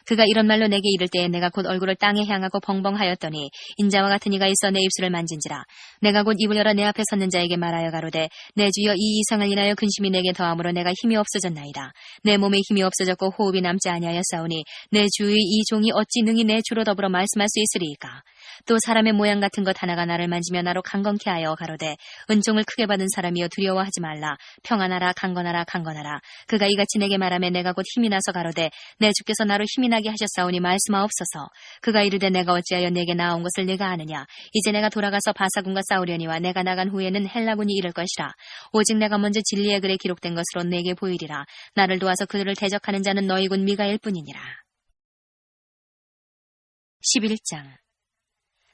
[SPEAKER 2] 그가 이런 말로 내게 이를 때에 내가 곧 얼굴을 땅에 향하고 벙벙하였더니 인자와 같은 이가 있어 내 입술을 만진지라. 내가 곧 입을 열어 내 앞에 섰는 자에게 말하여 가로되 내 주여 이 이상을 인하여 근심이 내게 더함으로 내가 힘이 없어졌나이다. 내 몸에 힘이 없어졌고 호흡이 남지 아니하였사오니 내 주의 이 종이 어찌 능히 내 주로 더불어 말씀할 수 있으리이까. 또 사람의 모양 같은 것 하나가 나를 만지며 나로 강건케 하여 가로되 은총을 크게 받은 사람이여 두려워하지 말라. 평안하라 강건하라 강건하라. 그가 이같이 내게 말하며 내가 곧 힘이 나서 가로되 내 주께서 나로 힘이 나게 하셨사오니 말씀하옵소서. 그가 이르되 내가 어찌하여 내게 나온 것을 내가 아느냐. 이제 내가 돌아가서 바사군과 싸우려니와 내가 나간 후에는 헬라군이 이를 것이라. 오직 내가 먼저 진리의 글에 기록된 것으로 내게 보이리라. 나를 도와서 그들을 대적하는 자는 너희 군 미가엘 뿐이니라. 11장.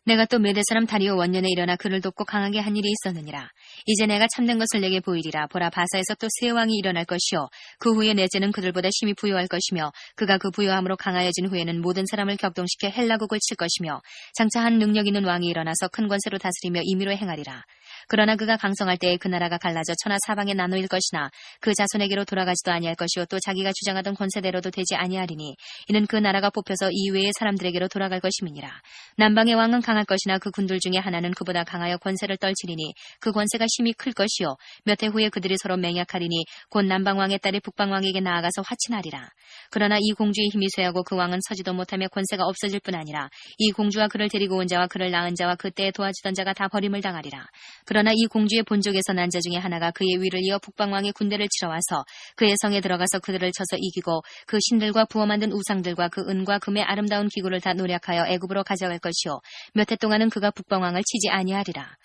[SPEAKER 2] 내가 또 메대 사람 다리오 원년에 일어나 그를 돕고 강하게 한 일이 있었느니라. 이제 내가 참된 것을 내게 보이리라. 보라 바사에서 또 새 왕이 일어날 것이요 그 후에 내제는 그들보다 심히 부요할 것이며 그가 그 부요함으로 강하여진 후에는 모든 사람을 격동시켜 헬라국을 칠 것이며 장차 한 능력 있는 왕이 일어나서 큰 권세로 다스리며 임의로 행하리라. 그러나 그가 강성할 때에 그 나라가 갈라져 천하 사방에 나누일 것이나 그 자손에게로 돌아가지도 아니할 것이요 또 자기가 주장하던 권세대로도 되지 아니하리니 이는 그 나라가 뽑혀서 이외의 사람들에게로 돌아갈 것임이니라. 남방의 왕은 강할 것이나 그 군들 중에 하나는 그보다 강하여 권세를 떨치리니 그 권세가 심히 클 것이요 몇 해 후에 그들이 서로 맹약하리니 곧 남방왕의 딸이 북방왕에게 나아가서 화친하리라. 그러나 이 공주의 힘이 쇠하고 그 왕은 서지도 못하며 권세가 없어질 뿐 아니라 이 공주와 그를 데리고 온 자와 그를 낳은 자와 그때에 도와주던 자가 다 버림을 당하리라. 그러나 이 공주의 본족에서 난 자 중에 하나가 그의 위를 이어 북방왕의 군대를 치러 와서 그의 성에 들어가서 그들을 쳐서 이기고 그 신들과 부어 만든 우상들과 그 은과 금의 아름다운 기구를 다 노략하여 애굽으로 가져갈 것이요 몇 해 동안은 그가 북방왕을 치지 아니하리라.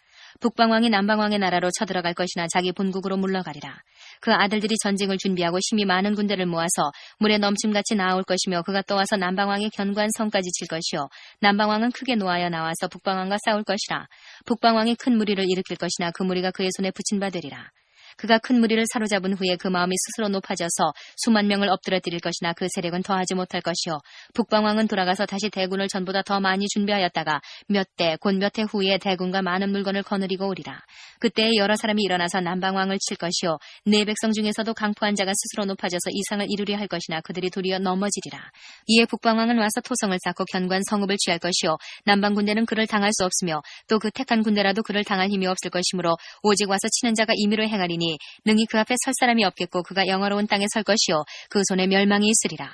[SPEAKER 2] 북방왕이 남방왕의 나라로 쳐들어갈 것이나 자기 본국으로 물러가리라. 그 아들들이 전쟁을 준비하고 힘이 많은 군대를 모아서 물에 넘침같이 나아올 것이며 그가 또 와서 남방왕의 견고한 성까지 칠 것이요 남방왕은 크게 노하여 나와서 북방왕과 싸울 것이라. 북방왕이 큰 무리를 일으킬 것이나 그 무리가 그의 손에 붙인 바 되리라. 그가 큰 무리를 사로잡은 후에 그 마음이 스스로 높아져서 수만 명을 엎드러뜨릴 것이나 그 세력은 더하지 못할 것이요 북방왕은 돌아가서 다시 대군을 전보다 더 많이 준비하였다가 몇 해 후에 대군과 많은 물건을 거느리고 오리라. 그때에 여러 사람이 일어나서 남방왕을 칠 것이요 네 백성 중에서도 강포한 자가 스스로 높아져서 이상을 이루려 할 것이나 그들이 도리어 넘어지리라. 이에 북방왕은 와서 토성을 쌓고 견고한 성읍을 취할 것이요 남방 군대는 그를 당할 수 없으며 또 그 택한 군대라도 그를 당할 힘이 없을 것이므로 오직 와서 치는 자가 임의로 행하리니 능히 그 앞에 설 사람이 없겠고 그가 영화로운 땅에 설 것이요 그 손에 멸망이 있으리라.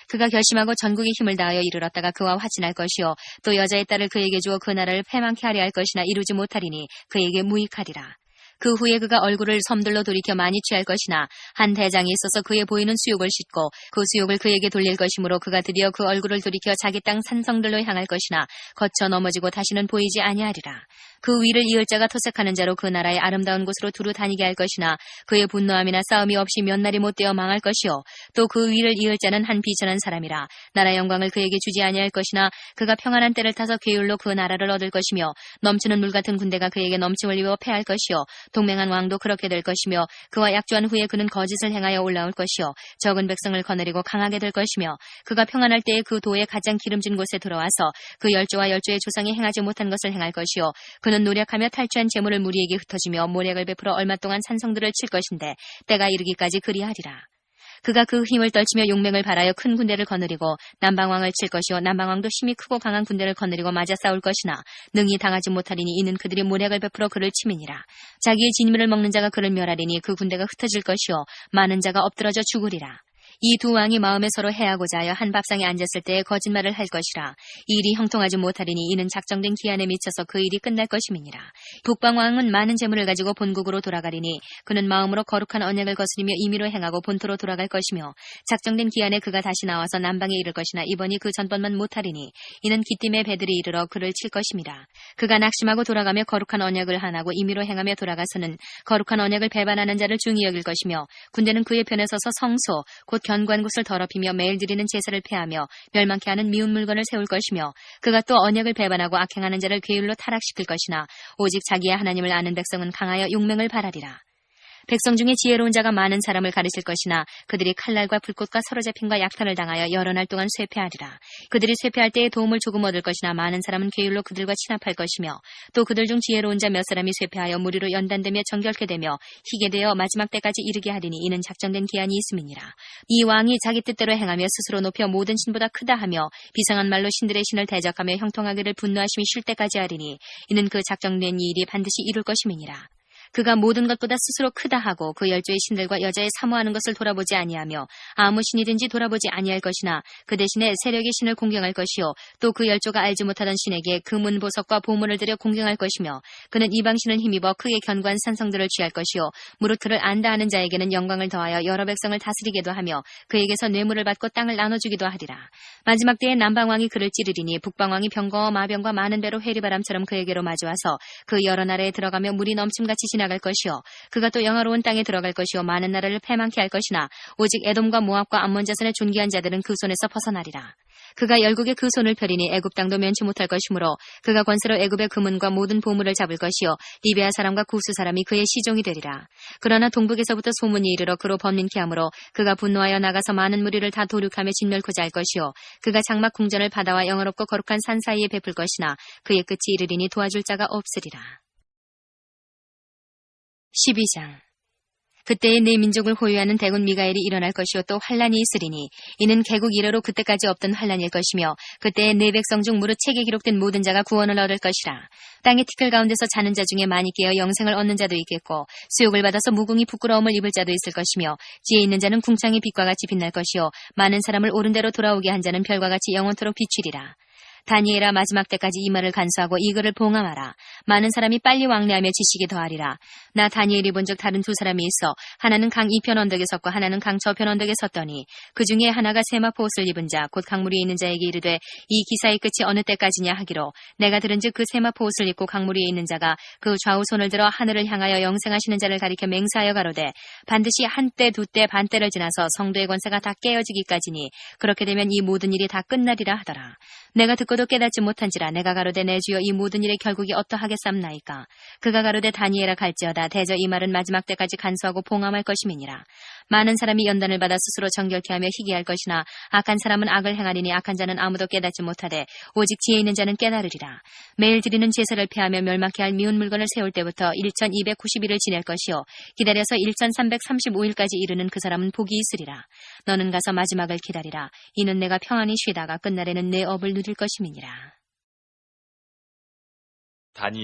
[SPEAKER 2] 그가 결심하고 전국의 힘을 다하여 이르렀다가 그와 화친할 것이요 또 여자의 딸을 그에게 주어 그 나라를 패망케 하려 할 것이나 이루지 못하리니 그에게 무익하리라. 그 후에 그가 얼굴을 섬들로 돌이켜 많이 취할 것이나 한 대장이 있어서 그의 보이는 수욕을 싣고 그 수욕을 그에게 돌릴 것이므로 그가 드디어 그 얼굴을 돌이켜 자기 땅 산성들로 향할 것이나 거쳐 넘어지고 다시는 보이지 아니하리라. 그 위를 이을 자가 토색하는 자로 그 나라의 아름다운 곳으로 두루 다니게 할 것이나 그의 분노함이나 싸움이 없이 몇 날이 못 되어 망할 것이요 또 그 위를 이을 자는 한 비천한 사람이라 나라 영광을 그에게 주지 아니할 것이나 그가 평안한 때를 타서 괴율로 그 나라를 얻을 것이며 넘치는 물 같은 군대가 그에게 넘침을 입어 패할 것이요 동맹한 왕도 그렇게 될 것이며 그와 약조한 후에 그는 거짓을 행하여 올라올 것이요 적은 백성을 거느리고 강하게 될 것이며 그가 평안할 때에 그 도에 가장 기름진 곳에 들어와서 그 열조와 열조의 조상이 행하지 못한 것을 행할 것이요 그는 노력하며 탈취한 재물을 무리에게 흩어지며 모략을 베풀어 얼마 동안 산성들을 칠 것인데 때가 이르기까지 그리하리라. 그가 그 힘을 떨치며 용맹을 발하여 큰 군대를 거느리고 남방왕을 칠 것이요 남방왕도 힘이 크고 강한 군대를 거느리고 맞아 싸울 것이나 능히 당하지 못하리니 이는 그들이 모략을 베풀어 그를 침이니라. 자기의 진미를 먹는 자가 그를 멸하리니 그 군대가 흩어질 것이요 많은 자가 엎드러져 죽으리라. 이 두 왕이 마음에 서로 해하고자 하여 한 밥상에 앉았을 때에 거짓말을 할 것이라. 이 일이 형통하지 못하리니 이는 작정된 기한에 미쳐서 그 일이 끝날 것임이니라. 북방왕은 많은 재물을 가지고 본국으로 돌아가리니 그는 마음으로 거룩한 언약을 거스리며 임의로 행하고 본토로 돌아갈 것이며 작정된 기한에 그가 다시 나와서 남방에 이를 것이나 이번이 그 전번만 못하리니 이는 기띔의 배들이 이르러 그를 칠 것임이라. 그가 낙심하고 돌아가며 거룩한 언약을 한하고 임의로 행하며 돌아가서는 거룩한 언약을 배반하는 자를 중히 여길 것이며 군대는 그의 편에 서서 성소 곧 견관곳을 더럽히며 매일 드리는 제사를 폐하며 멸망케 하는 미운 물건을 세울 것이며 그가 또 언약을 배반하고 악행하는 자를 괴율로 타락시킬 것이나 오직 자기의 하나님을 아는 백성은 강하여 용맹을 발하리라. 백성 중에 지혜로운 자가 많은 사람을 가르칠 것이나 그들이 칼날과 불꽃과 사로잡힘과 약탈을 당하여 여러 날 동안 쇠폐하리라. 그들이 쇠폐할 때에 도움을 조금 얻을 것이나 많은 사람은 괴율로 그들과 친합할 것이며 또 그들 중 지혜로운 자 몇 사람이 쇠폐하여 무리로 연단되며 정결케 되며 희게 되어 마지막 때까지 이르게 하리니 이는 작정된 기한이 있음이니라. 이 왕이 자기 뜻대로 행하며 스스로 높여 모든 신보다 크다 하며 비상한 말로 신들의 신을 대적하며 형통하기를 분노하심이 쉴 때까지 하리니 이는 그 작정된 이 일이 반드시 이룰 것임이니라. 그가 모든 것보다 스스로 크다 하고 그 열조의 신들과 여자의 사모하는 것을 돌아보지 아니하며 아무 신이든지 돌아보지 아니할 것이나 그 대신에 세력의 신을 공경할 것이요 또 그 열조가 알지 못하던 신에게 금은 보석과 보물을 들여 공경할 것이며 그는 이방신을 힘입어 크게 견고한 산성들을 취할 것이요 무릇 그를 안다 하는 자에게는 영광을 더하여 여러 백성을 다스리게도 하며 그에게서 뇌물을 받고 땅을 나눠주기도 하리라. 마지막 때에 남방왕이 그를 찌르리니 북방왕이 병거와 마병과 많은 배로 회리바람처럼 그에게로 마주와서 그 여러 나라에 들어가며 물이 넘침같이 지나갈 것이요 그가 또 영화로운 땅에 들어갈 것이요 많은 나라를 패망케 할 것이나 오직 에돔과 모압과 암몬 자손의 존귀한 자들은 그 손에서 벗어나리라. 그가 열국에 그 손을 펴리니 애굽 땅도 면치 못할 것이므로 그가 권세로 애굽의 금은과 모든 보물을 잡을 것이요 리베아 사람과 구스 사람이 그의 시종이 되리라. 그러나 동북에서부터 소문이 이르러 그로 번민케 하므로 그가 분노하여 나가서 많은 무리를 다 도륙하며 진멸코자 할 것이요 그가 장막 궁전을 바다와 영화롭고 거룩한 산 사이에 베풀 것이나 그의 끝이 이르리니 도와줄 자가 없으리라. 12장. 그때에 내 민족을 호위하는 대군 미가엘이 일어날 것이요 또 환란이 있으리니 이는 개국 이래로 그때까지 없던 환란일 것이며 그때에 내 백성 중 무릇 책에 기록된 모든 자가 구원을 얻을 것이라. 땅의 티끌 가운데서 자는 자 중에 많이 깨어 영생을 얻는 자도 있겠고 수욕을 받아서 무궁히 부끄러움을 입을 자도 있을 것이며 지혜 있는 자는 궁창의 빛과 같이 빛날 것이요 많은 사람을 옳은 대로 돌아오게 한 자는 별과 같이 영원토록 비추리라. 다니엘아 마지막 때까지 이 말을 간수하고 이 글을 봉함하라. 많은 사람이 빨리 왕래하며 지식이 더하리라. 나 다니엘이 본 적 다른 두 사람이 있어 하나는 강 이편 언덕에 섰고 하나는 강 저편 언덕에 섰더니 그 중에 하나가 세마포 옷을 입은 자 곧 강무리에 있는 자에게 이르되 이 기사의 끝이 어느 때까지냐 하기로 내가 들은즉 그 세마포 옷을 입고 강무리에 있는 자가 그 좌우 손을 들어 하늘을 향하여 영생하시는 자를 가리켜 맹세하여 가로되 반드시 한때 두때 반때를 지나서 성도의 권세가 다 깨어지기까지니 그렇게 되면 이 모든 일이 다 끝나리라 하더라. 내가 듣고도 깨닫지 못한지라 내가 가로되 내 주여 이 모든 일의 결국이 어떠하겠삼나이까. 그가 가로되 다니엘아 갈지어다 대저 이 말은 마지막 때까지 간수하고 봉함할 것임이니라. 많은 사람이 연단을 받아 스스로 정결케 하며 희귀할 것이나 악한 사람은 악을 행하리니 악한 자는 아무도 깨닫지 못하되 오직 지혜 있는 자는 깨달으리라. 매일 드리는 제사를 폐하며 멸망케 할 미운 물건을 세울 때부터 1290일을 지낼 것이요 기다려서 1335일까지 이르는 그 사람은 복이 있으리라. 너는 가서 마지막을 기다리라. 이는 내가 평안히 쉬다가 끝날에는 내 업을 누릴 것임이니라.
[SPEAKER 1] 다니엘